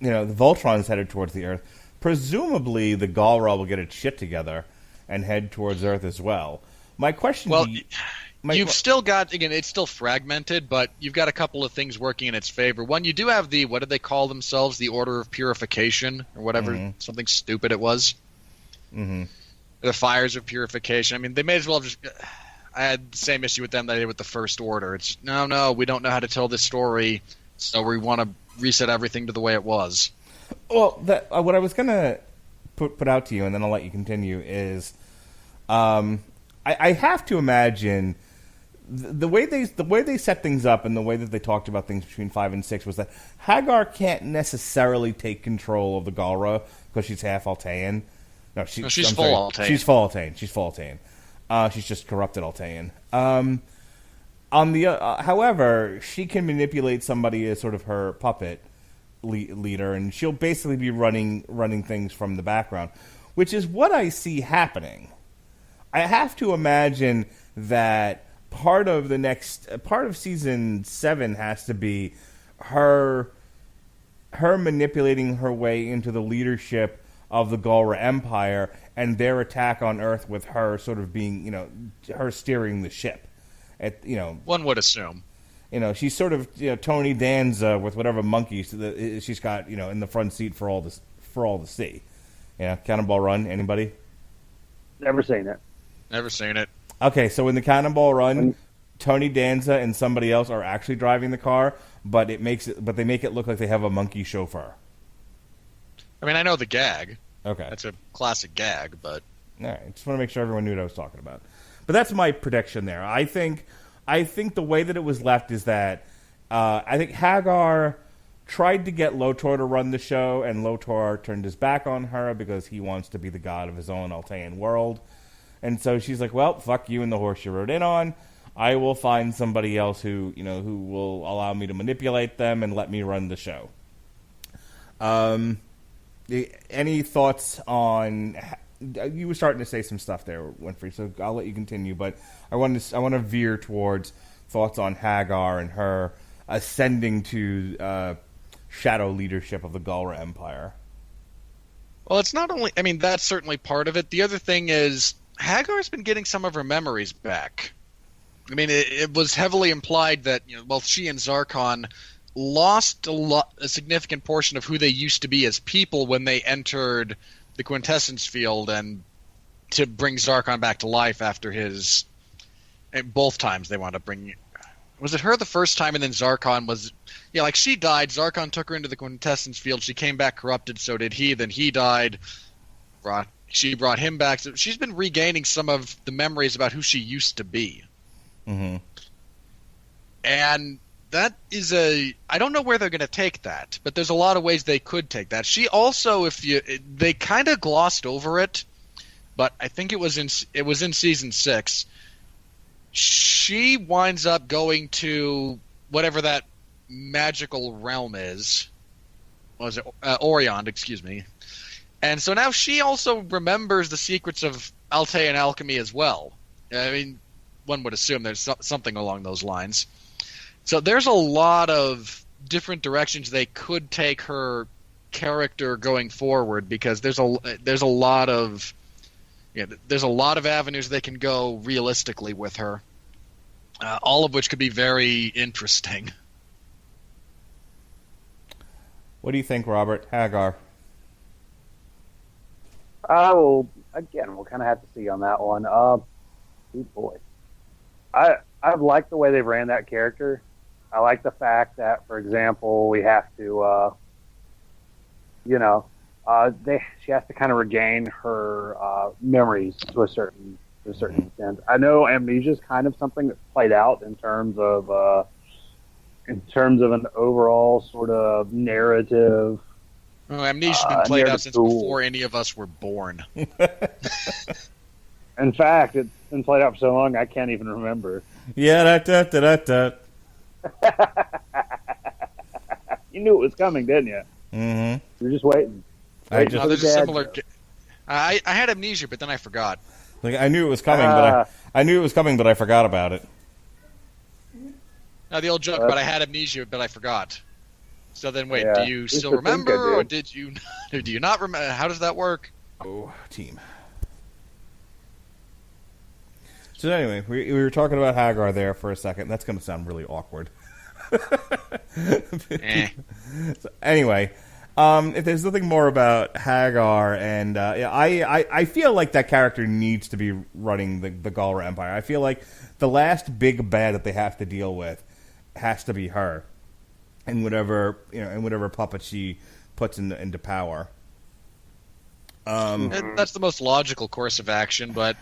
Voltron's headed towards the Earth. Presumably, the Galra will get its shit together and head towards Earth as well. My question... Well, you've still got... Again, it's still fragmented, but you've got a couple of things working in its favor. One, you do have the... What did they call themselves? The Order of Purification, or whatever. Something stupid it was. Mm-hmm. The Fires of Purification. They may as well just... I had the same issue with them that I did with the First Order. It's, no, we don't know how to tell this story, so we want to reset everything to the way it was. Well, what I was going to put out to you, and then I'll let you continue, is I have to imagine the way they set things up and the way that they talked about things between 5 and 6 was that Hagar can't necessarily take control of the Galra because she's half Altean. No, she's full Altean. She's full Altean. She's just corrupted Altean. However, she can manipulate somebody as sort of her puppet leader, and she'll basically be running things from the background, which is what I see happening. I have to imagine that part of season 7 has to be her manipulating her way into the leadership of the Galra Empire and their attack on Earth, with her sort of being, her steering the ship. One would assume. She's sort of Tony Danza with whatever monkey she's got, in the front seat for all to see. Cannonball Run. Anybody? Never seen it. Never seen it. Okay, so in the Cannonball Run, Tony Danza and somebody else are actually driving the car, but they make it look like they have a monkey chauffeur. I know the gag. Okay. That's a classic gag, but... All right, just want to make sure everyone knew what I was talking about. But that's my prediction there. I think the way that it was left is that I think Hagar tried to get Lotor to run the show, and Lotor turned his back on her because he wants to be the god of his own Altean world. And so she's like, well, fuck you and the horse you rode in on. I will find somebody else who will allow me to manipulate them and let me run the show. Any thoughts on... You were starting to say some stuff there, Winfree, so I'll let you continue. But I want to veer towards thoughts on Hagar and her ascending to shadow leadership of the Galra Empire. Well, it's not only... that's certainly part of it. The other thing is Hagar's been getting some of her memories back. It was heavily implied that both she and Zarkon lost a significant portion of who they used to be as people when they entered the quintessence field, and to bring Zarkon back to life after his... Both times they wound up bringing... Was it her the first time, and then Zarkon was... she died, Zarkon took her into the quintessence field, she came back corrupted, so did he, then he died. brought him back. So she's been regaining some of the memories about who she used to be. Mm-hmm. And that is I don't know where they're going to take that, but there's a lot of ways they could take that. She also, they kind of glossed over it, but I think it was in season 6. She winds up going to whatever that magical realm is. What was it? Orion, excuse me. And so now she also remembers the secrets of Altean alchemy as well. I mean, one would assume there's something along those lines. So there's a lot of different directions they could take her character going forward, because there's a lot of avenues they can go realistically with her, all of which could be very interesting. What do you think, Robert? Hagar? Well, again, we'll kind of have to see on that one. Oh boy, I like the way they ran that character. I like the fact that, for example, we have to, she has to kind of regain her memories to a certain extent. I know amnesia is kind of something that's played out in terms of an overall sort of narrative. Oh, amnesia's been played out since before any of us were born. In fact, it's been played out for so long I can't even remember. Yeah, that. You knew it was coming, didn't you? Mm-hmm. You were just waiting. There's a similar. I had amnesia, but then I forgot. Like, I knew it was coming, but I forgot about it. Now the old joke about I had amnesia, but I forgot. So then, wait, Yeah. do you still remember, or do you not remember? How does that work? Oh, team. So anyway, we were talking about Hagar there for a second. That's going to sound really awkward. So anyway, if there's nothing more about Hagar, and I feel like that character needs to be running the Galra Empire. I feel like the last big bad that they have to deal with has to be her, and whatever puppet she puts into power. That's the most logical course of action, but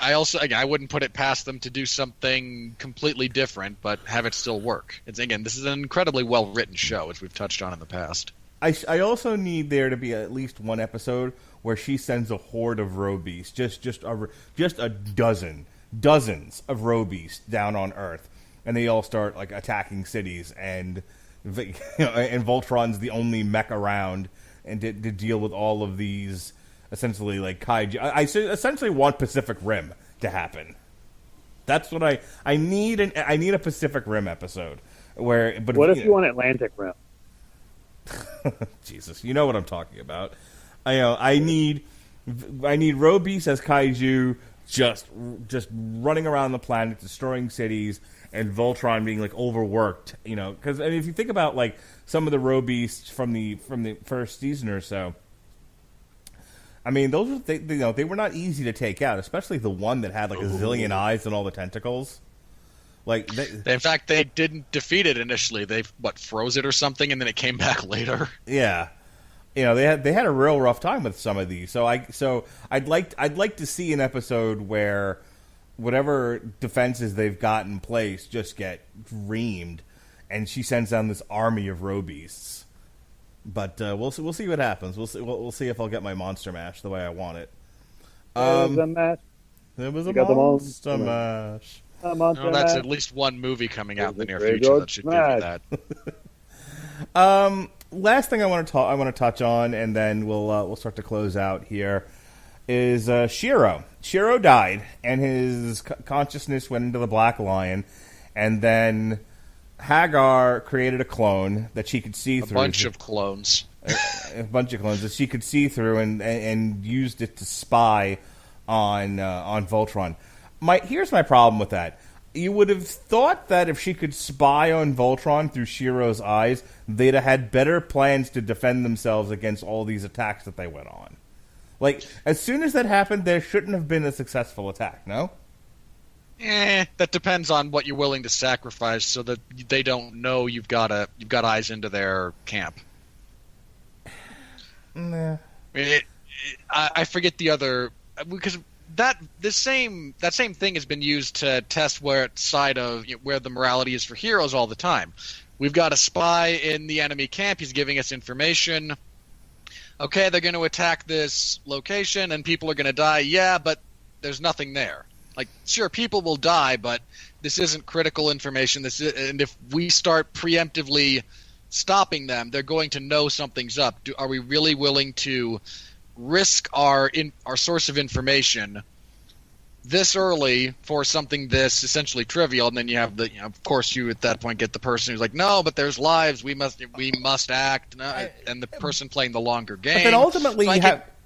I wouldn't put it past them to do something completely different, but have it still work. This is an incredibly well-written show, as we've touched on in the past. I also need there to be at least one episode where she sends a horde of robeasts, just a dozens of robeasts down on Earth, and they all start like attacking cities, and and Voltron's the only mech around, and to deal with all of these. Essentially, like kaiju. I essentially want Pacific Rim to happen. That's what I need. I need a Pacific Rim episode. But what if you want Atlantic Rim? Jesus, you know what I'm talking about. I need Robeast as kaiju, just running around the planet, destroying cities, and Voltron being like overworked. Because if you think about like some of the Robeasts from the first season or so. I mean, those were they were not easy to take out, especially the one that had like a zillion eyes and all the tentacles. Like, in fact, they didn't defeat it initially. They froze it or something, and then it came back later. Yeah, they had a real rough time with some of these. So I'd like to see an episode where whatever defenses they've got in place just get reamed, and she sends down this army of Robeasts. But we'll see what happens. We'll see if I'll get my Monster Mash the way I want it. There was a match. There was a Monster Mash. That's at least one movie coming out in the near future that should give you that. Last thing I want to touch on, and then we'll start to close out here, is Shiro. Shiro died, and his consciousness went into the Black Lion, and then Hagar created a clone that she could see through. A bunch of clones that she could see through, and used it to spy on Voltron. Here's my problem with that. You would have thought that if she could spy on Voltron through Shiro's eyes, they'd have had better plans to defend themselves against all these attacks that they went on. Like, as soon as that happened, there shouldn't have been a successful attack, no? That depends on what you're willing to sacrifice so that they don't know you've got eyes into their camp. Nah. I I forget the other, because that same thing has been used to test where the morality is for heroes all the time. We've got a spy in the enemy camp. He's giving us information. Okay, they're going to attack this location and people are going to die. Yeah, but there's nothing there. Like, sure, people will die, but this isn't critical information. And if we start preemptively stopping them, they're going to know something's up. Are we really willing to risk our source of information this early for something this essentially trivial? And then you have of course, you at that point get the person who's like, no, but there's lives. We must act. No, and the person playing the longer game. But then ultimately,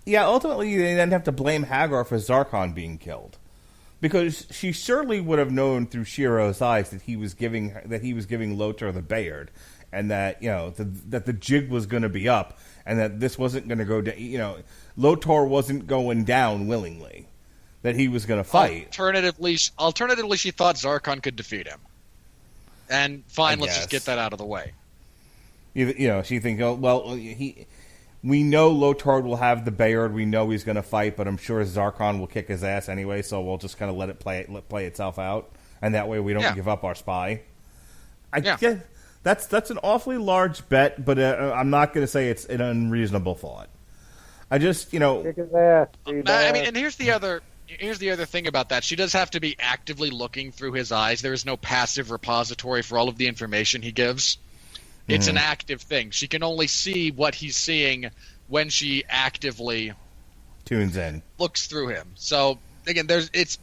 ultimately they then have to blame Hagar for Zarkon being killed, because she surely would have known through Shiro's eyes that he was giving Lotor the Bayard, and that that the jig was going to be up, and that this wasn't going to go down. Lotor wasn't going down willingly. That he was going to fight. Alternatively, she thought Zarkon could defeat him. And fine, let's just get that out of the way. She thinks, oh, well, we know Lotor will have the Bayard. We know he's going to fight, but I'm sure Zarkon will kick his ass anyway. So we'll just kind of let it play itself out, and that way we don't give up our spy. I guess that's an awfully large bet, but I'm not going to say it's an unreasonable thought. I just kick his ass. I mean, and here's the other thing about that. She does have to be actively looking through his eyes. There is no passive repository for all of the information he gives. It's an active thing. She can only see what he's seeing when she actively tunes in, looks through him. So again, it's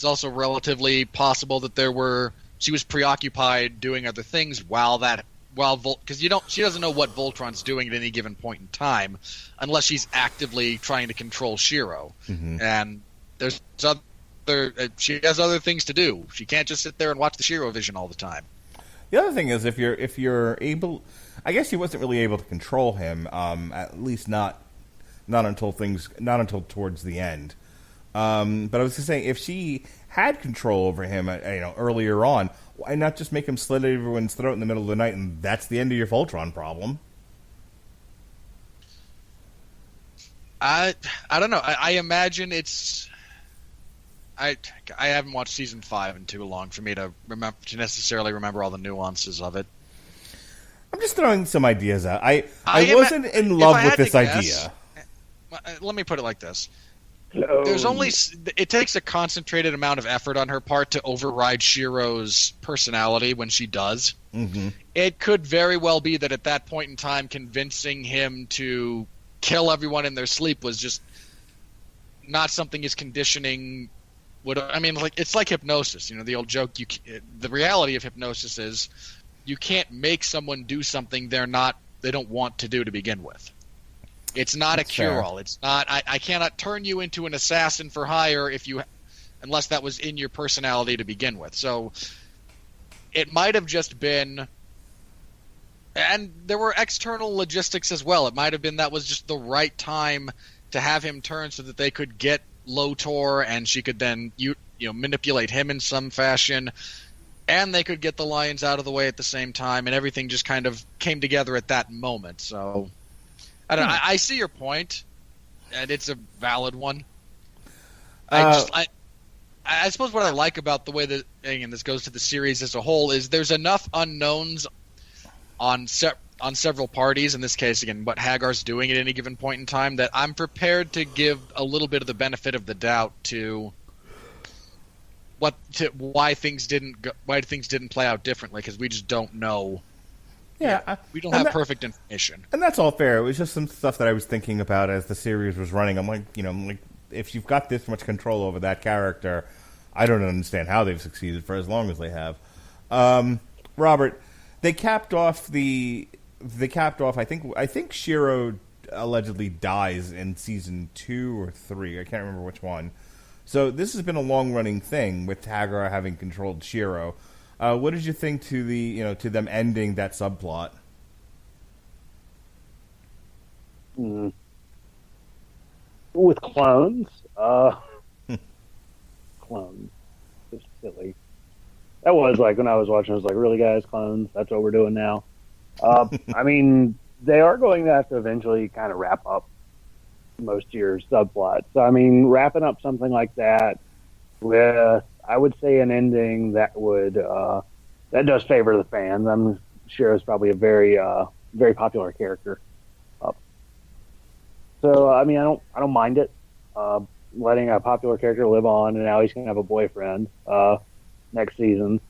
also relatively possible that she was preoccupied doing other things because she doesn't know what Voltron's doing at any given point in time, unless she's actively trying to control Shiro. And she has other things to do. She can't just sit there and watch the Shiro vision all the time. The other thing is, if you're able, I guess she wasn't really able to control him, at least not until towards the end. But I was just saying, if she had control over him, earlier on, why not just make him slit everyone's throat in the middle of the night, and that's the end of your Voltron problem? I don't know. I imagine it's. I haven't watched season 5 in too long for me to necessarily remember all the nuances of it. I'm just throwing some ideas out. I wasn't in love with this idea. Let me put it like this. Hello. It takes a concentrated amount of effort on her part to override Shiro's personality when she does. It could very well be that at that point in time, convincing him to kill everyone in their sleep was just not something his conditioning would. I mean, it's like hypnosis. The old joke. The reality of hypnosis is you can't make someone do something they don't want to do to begin with. It's not a cure-all. It's not. I cannot turn you into an assassin for hire unless that was in your personality to begin with. So it might have just been, and there were external logistics as well. It might have been that was just the right time to have him turn so that they could get Lotor, and she could then manipulate him in some fashion, and they could get the lions out of the way at the same time, and everything just kind of came together at that moment. So. I don't know. I see your point, and it's a valid one. I suppose what I like about the way that, and this goes to the series as a whole, is there's enough unknowns on several parties. In this case, again, what Hagar's doing at any given point in time, that I'm prepared to give a little bit of the benefit of the doubt to why things didn't play out differently, because we just don't know. Yeah, we don't have perfect information, and that's all fair. It was just some stuff that I was thinking about as the series was running. I'm like, if you've got this much control over that character, I don't understand how they've succeeded for as long as they have. Robert, they capped off. I think Shiro allegedly dies in season 2 or 3. I can't remember which one. So this has been a long running thing with Hagar having controlled Shiro. What did you think to them ending that subplot? With clones, clones, just silly. That was like when I was watching. I was like, "Really, guys, clones? That's what we're doing now." I mean, they are going to have to eventually kind of wrap up most years' subplots. So, I mean, wrapping up something like that with, I would say, an ending that would that does favor the fans. I'm sure it's probably a very very popular character. So, I mean, I don't mind it. Letting a popular character live on, and now he's going to have a boyfriend next season.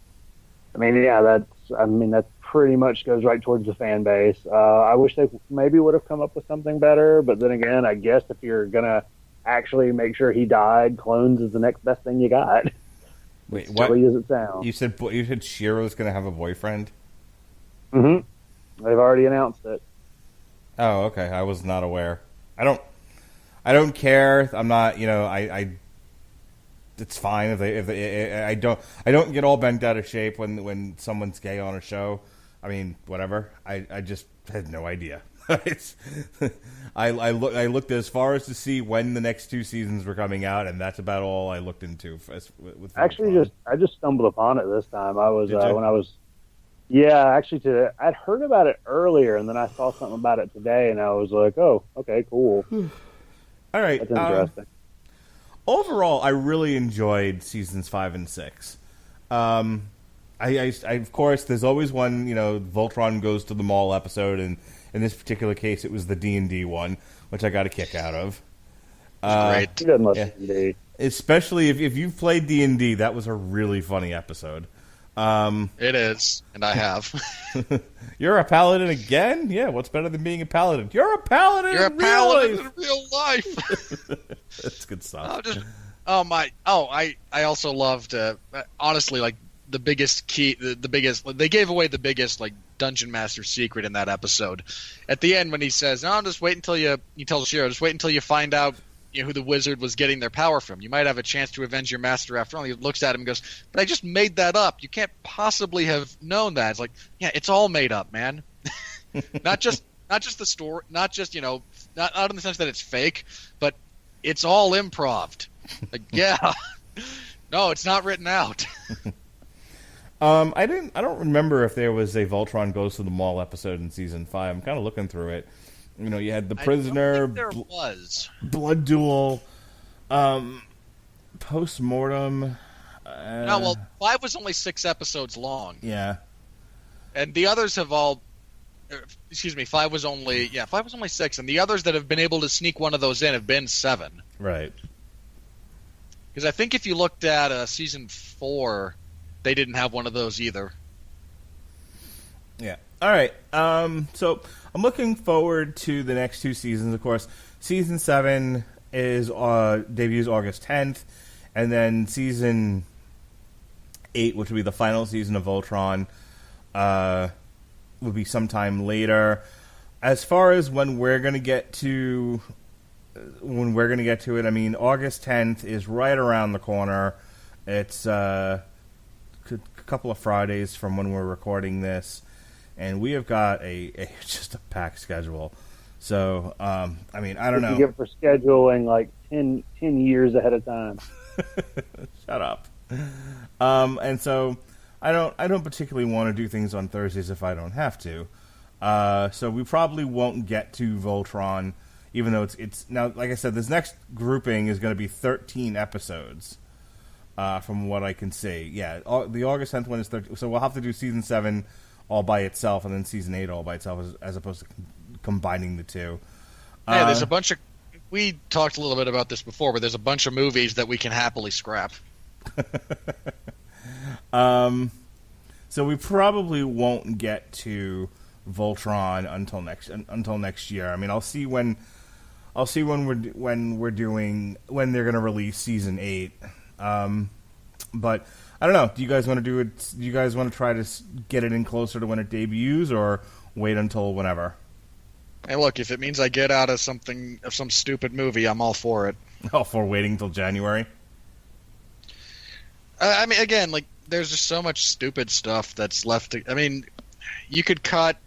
I mean, yeah, that pretty much goes right towards the fan base. I wish they maybe would have come up with something better, but then again, I guess if you're going to actually make sure he died, clones is the next best thing you got. Wait, as what? silly as it sounds. You said Shiro's going to have a boyfriend? Mm-hmm. They've already announced it. Oh, okay. I was not aware. I don't care. I'm not. It's fine if I don't get all bent out of shape when someone's gay on a show. I mean, whatever. I just had no idea. I looked as far as to see when the next 2 seasons were coming out, and that's about all I looked into. With Actually, I just stumbled upon it this time. I was I'd heard about it earlier, and then I saw something about it today, and I was like, oh, okay, cool. All right, that's interesting. Overall, I really enjoyed seasons 5 and 6. I of course, there's always one, Voltron goes to the mall episode, and in this particular case, it was the D&D one, which I got a kick out of. Great. He doesn't love D&D. Especially if you've played D&D, that was a really funny episode. It is, and I have. You're a paladin again? Yeah, what's better than being a paladin? You're a paladin in real life. That's good stuff. I also loved, honestly, like, the biggest key, the biggest, they gave away the biggest, like, Dungeon Master secret in that episode. At the end, when he says, no, just wait until he tells Shiro, just wait until you find out who the wizard was getting their power from. You might have a chance to avenge your master after all. He looks at him and goes, but I just made that up. You can't possibly have known that. It's like, yeah, it's all made up, man. not just the story, not just, not in the sense that it's fake, but it's all improv. Like, yeah. No, it's not written out. I don't remember if there was a Voltron Goes to the Mall episode in season 5. I'm kind of looking through it. You had the prisoner, there was blood duel, post-mortem. No, well, 5 was only 6 episodes long. Yeah, and the others have all. Excuse me, 5 was only 6, and the others that have been able to sneak one of those in have been 7. Right. Because I think if you looked at season 4, they didn't have one of those either. Yeah. All right. So I'm looking forward to the next 2 seasons. Of course, season 7 is debuts August 10th, and then season 8, which will be the final season of Voltron, will be sometime later. As far as when we're going to get to it, I mean, August 10th is right around the corner. It's a couple of Fridays from when we're recording this. And we have got just a packed schedule. So, I mean, I don't know. You get for scheduling like 10 years ahead of time. Shut up. And so I don't particularly want to do things on Thursdays if I don't have to. So we probably won't get to Voltron, even though it's now, like I said, this next grouping is going to be 13 episodes. From what I can see. Yeah, the August 10th one is 13. So we'll have to do season 7 all by itself, and then season 8 all by itself, as opposed to combining the 2. Yeah, there's a bunch of. We talked a little bit about this before, but there's a bunch of movies that we can happily scrap. So we probably won't get to Voltron until next year. I mean, I'll see when they're going to release season 8. But I don't know. Do you guys want to do it? Do you guys want to try to get it in closer to when it debuts, or wait until whenever? Hey, look, if it means I get out of some stupid movie, I'm all for it. Oh, for waiting till January? I mean, again, like, there's just so much stupid stuff that's left. I mean, you could cut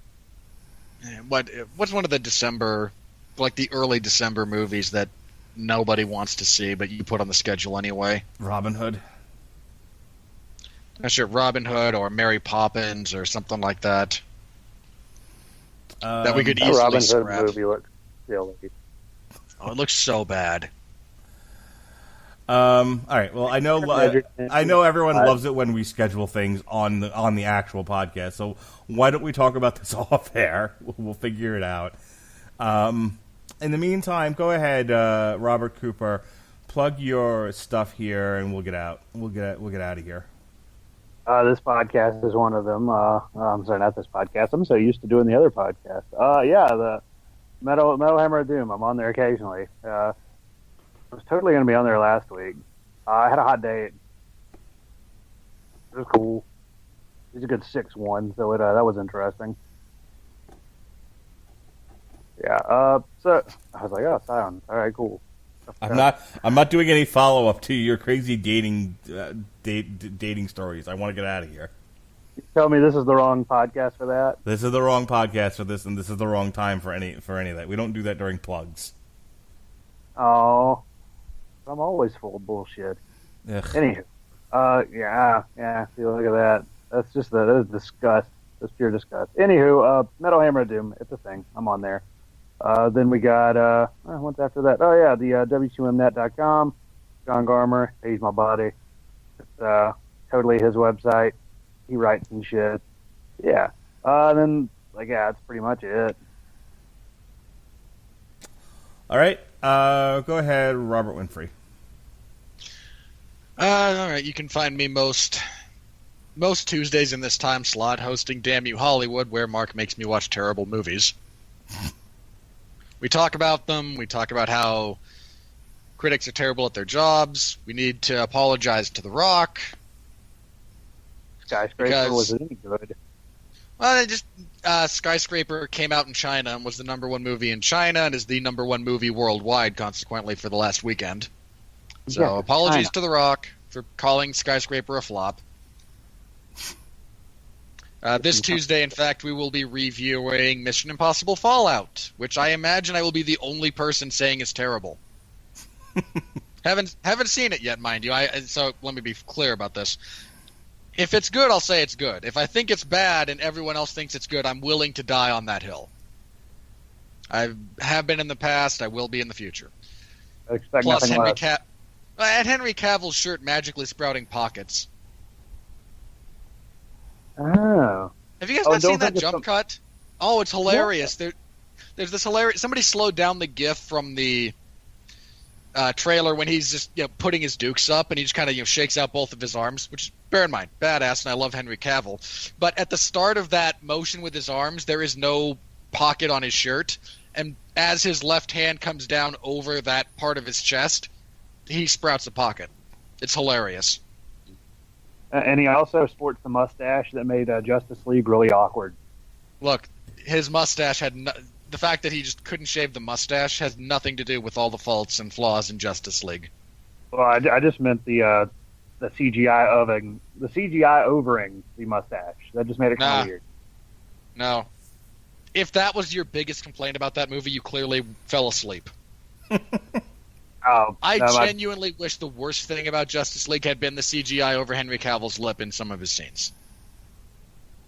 what's one of the December, like the early December movies that nobody wants to see, but you put on the schedule anyway. Robin Hood. Not sure, Robin Hood or Mary Poppins or something like that. That we could easily Robin scrap. Hood movie looks silly. Oh, it looks so bad. All right. Well, I know everyone loves it when we schedule things on the actual podcast. So why don't we talk about this off air? We'll figure it out. In the meantime, go ahead, Robert Cooper, plug your stuff here, and we'll get out. We'll get out of here. This podcast is one of them. I'm sorry, not this podcast. I'm so used to doing the other podcast. The Metal Hammer of Doom. I'm on there occasionally. I was totally going to be on there last week. I had a hot date. It was cool. He's a good 6'1", so that was interesting. Yeah. So I was like, oh, sound. All right, cool. I'm not doing any follow up to your crazy dating stories. I want to get out of here. You tell me this is the wrong podcast for that. This is the wrong podcast for this, and this is the wrong time for any of that. We don't do that during plugs. Oh, I'm always full of bullshit. Ugh. Anywho, yeah. See, look at that. That is disgust. That's pure disgust. Anywho, Metal Hammer of Doom. It's a thing. I'm on there. Then we got what's after that? Oh yeah, the W2Mnet.com. John Garmer, he's my buddy. It's totally his website. He writes and shit. Yeah. Then that's pretty much it. All right. Go ahead, Robert Winfree. All right. You can find me most Tuesdays in this time slot hosting Damn You Hollywood, where Mark makes me watch terrible movies. We talk about them. We talk about how critics are terrible at their jobs. We need to apologize to The Rock. Skyscraper wasn't any good. Well, Skyscraper came out in China and was the #1 movie in China and is the #1 movie worldwide, consequently, for the last weekend. So apologies to The Rock for calling Skyscraper a flop. This Tuesday, in fact, we will be reviewing Mission Impossible Fallout, which I imagine I will be the only person saying is terrible. Haven't seen it yet, mind you. So let me be clear about this. If it's good, I'll say it's good. If I think it's bad and everyone else thinks it's good, I'm willing to die on that hill. I have been in the past. I will be in the future. I expect Plus, nothing less. Henry Cavill's shirt magically sprouting pockets. Oh. Have you guys not seen that jump cut? Oh, it's hilarious. Yeah. There's this hilarious... Somebody slowed down the GIF from the trailer when he's just putting his dukes up, and he just kind of shakes out both of his arms, which, bear in mind, badass, and I love Henry Cavill. But at the start of that motion with his arms, there is no pocket on his shirt, and as his left hand comes down over that part of his chest, he sprouts a pocket. It's hilarious. And he also sports the mustache that made Justice League really awkward. Look, his mustache had... The fact that he just couldn't shave the mustache has nothing to do with all the faults and flaws in Justice League. Well, I just meant the CGI overing the mustache. That just made it kind of weird. No. If that was your biggest complaint about that movie, you clearly fell asleep. I genuinely wish the worst thing about Justice League had been the CGI over Henry Cavill's lip in some of his scenes.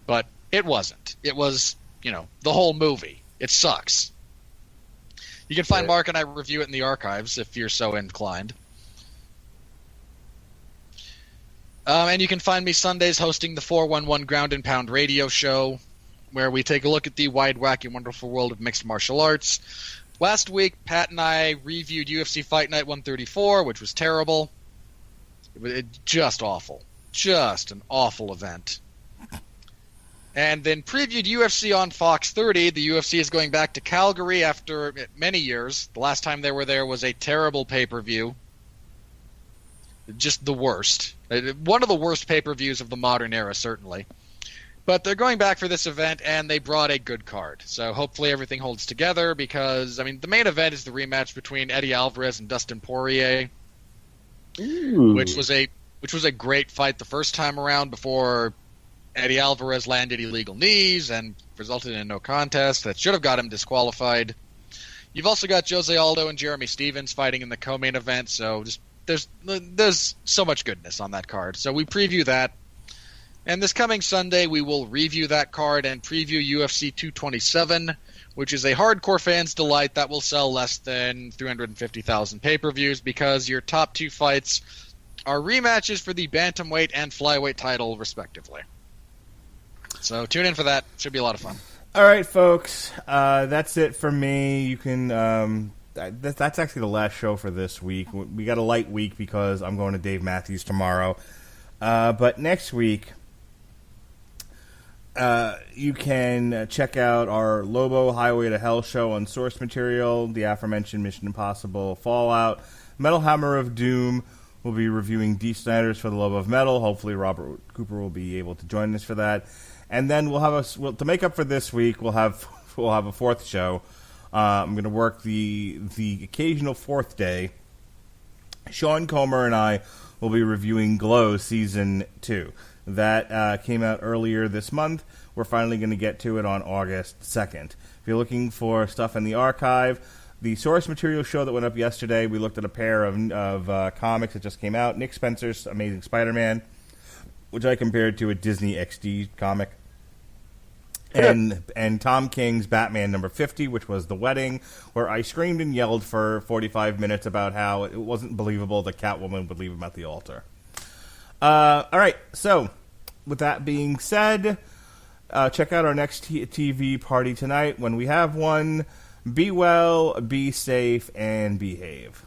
But it wasn't. It was, the whole movie. It sucks. You can find Mark and I review it in the archives if you're so inclined. And you can find me Sundays hosting the 411 Ground and Pound radio show, where we take a look at the wide, wacky, wonderful world of mixed martial arts. Last week, Pat and I reviewed UFC Fight Night 134, which was terrible. It was just awful. Just an awful event. And then previewed UFC on Fox 30. The UFC is going back to Calgary after many years. The last time they were there was a terrible pay-per-view. Just the worst. One of the worst pay-per-views of the modern era, certainly. But they're going back for this event, and they brought a good card. So hopefully everything holds together because, the main event is the rematch between Eddie Alvarez and Dustin Poirier, which was a great fight the first time around before Eddie Alvarez landed illegal knees and resulted in a no contest that should have got him disqualified. You've also got Jose Aldo and Jeremy Stevens fighting in the co-main event, so just there's so much goodness on that card. So we preview that. And this coming Sunday, we will review that card and preview UFC 227, which is a hardcore fan's delight that will sell less than 350,000 pay-per-views because your top two fights are rematches for the bantamweight and flyweight title, respectively. So tune in for that. Should be a lot of fun. All right, folks. That's it for me. You can. That's actually the last show for this week. We got a light week because I'm going to Dave Matthews tomorrow. But next week, you can check out our Lobo Highway to Hell show on Source Material, the aforementioned Mission Impossible Fallout, Metal Hammer of Doom. We'll be reviewing D. Snyder's For the Love of Metal. Hopefully Robert Cooper will be able to join us for that. And then we'll have to make up for this week, we'll have a fourth show. I'm going to work the occasional fourth day. Sean Comer and I will be reviewing Glow Season 2. That came out earlier this month. We're finally going to get to it on August 2nd. If you're looking for stuff in the archive, the Source Material show that went up yesterday, we looked at a pair of comics that just came out. Nick Spencer's Amazing Spider-Man, which I compared to a Disney XD comic. And Tom King's Batman number 50, which was The Wedding, where I screamed and yelled for 45 minutes about how it wasn't believable that Catwoman would leave him at the altar. All right, so with that being said, check out our next TV party tonight when we have one. Be well, be safe, and behave.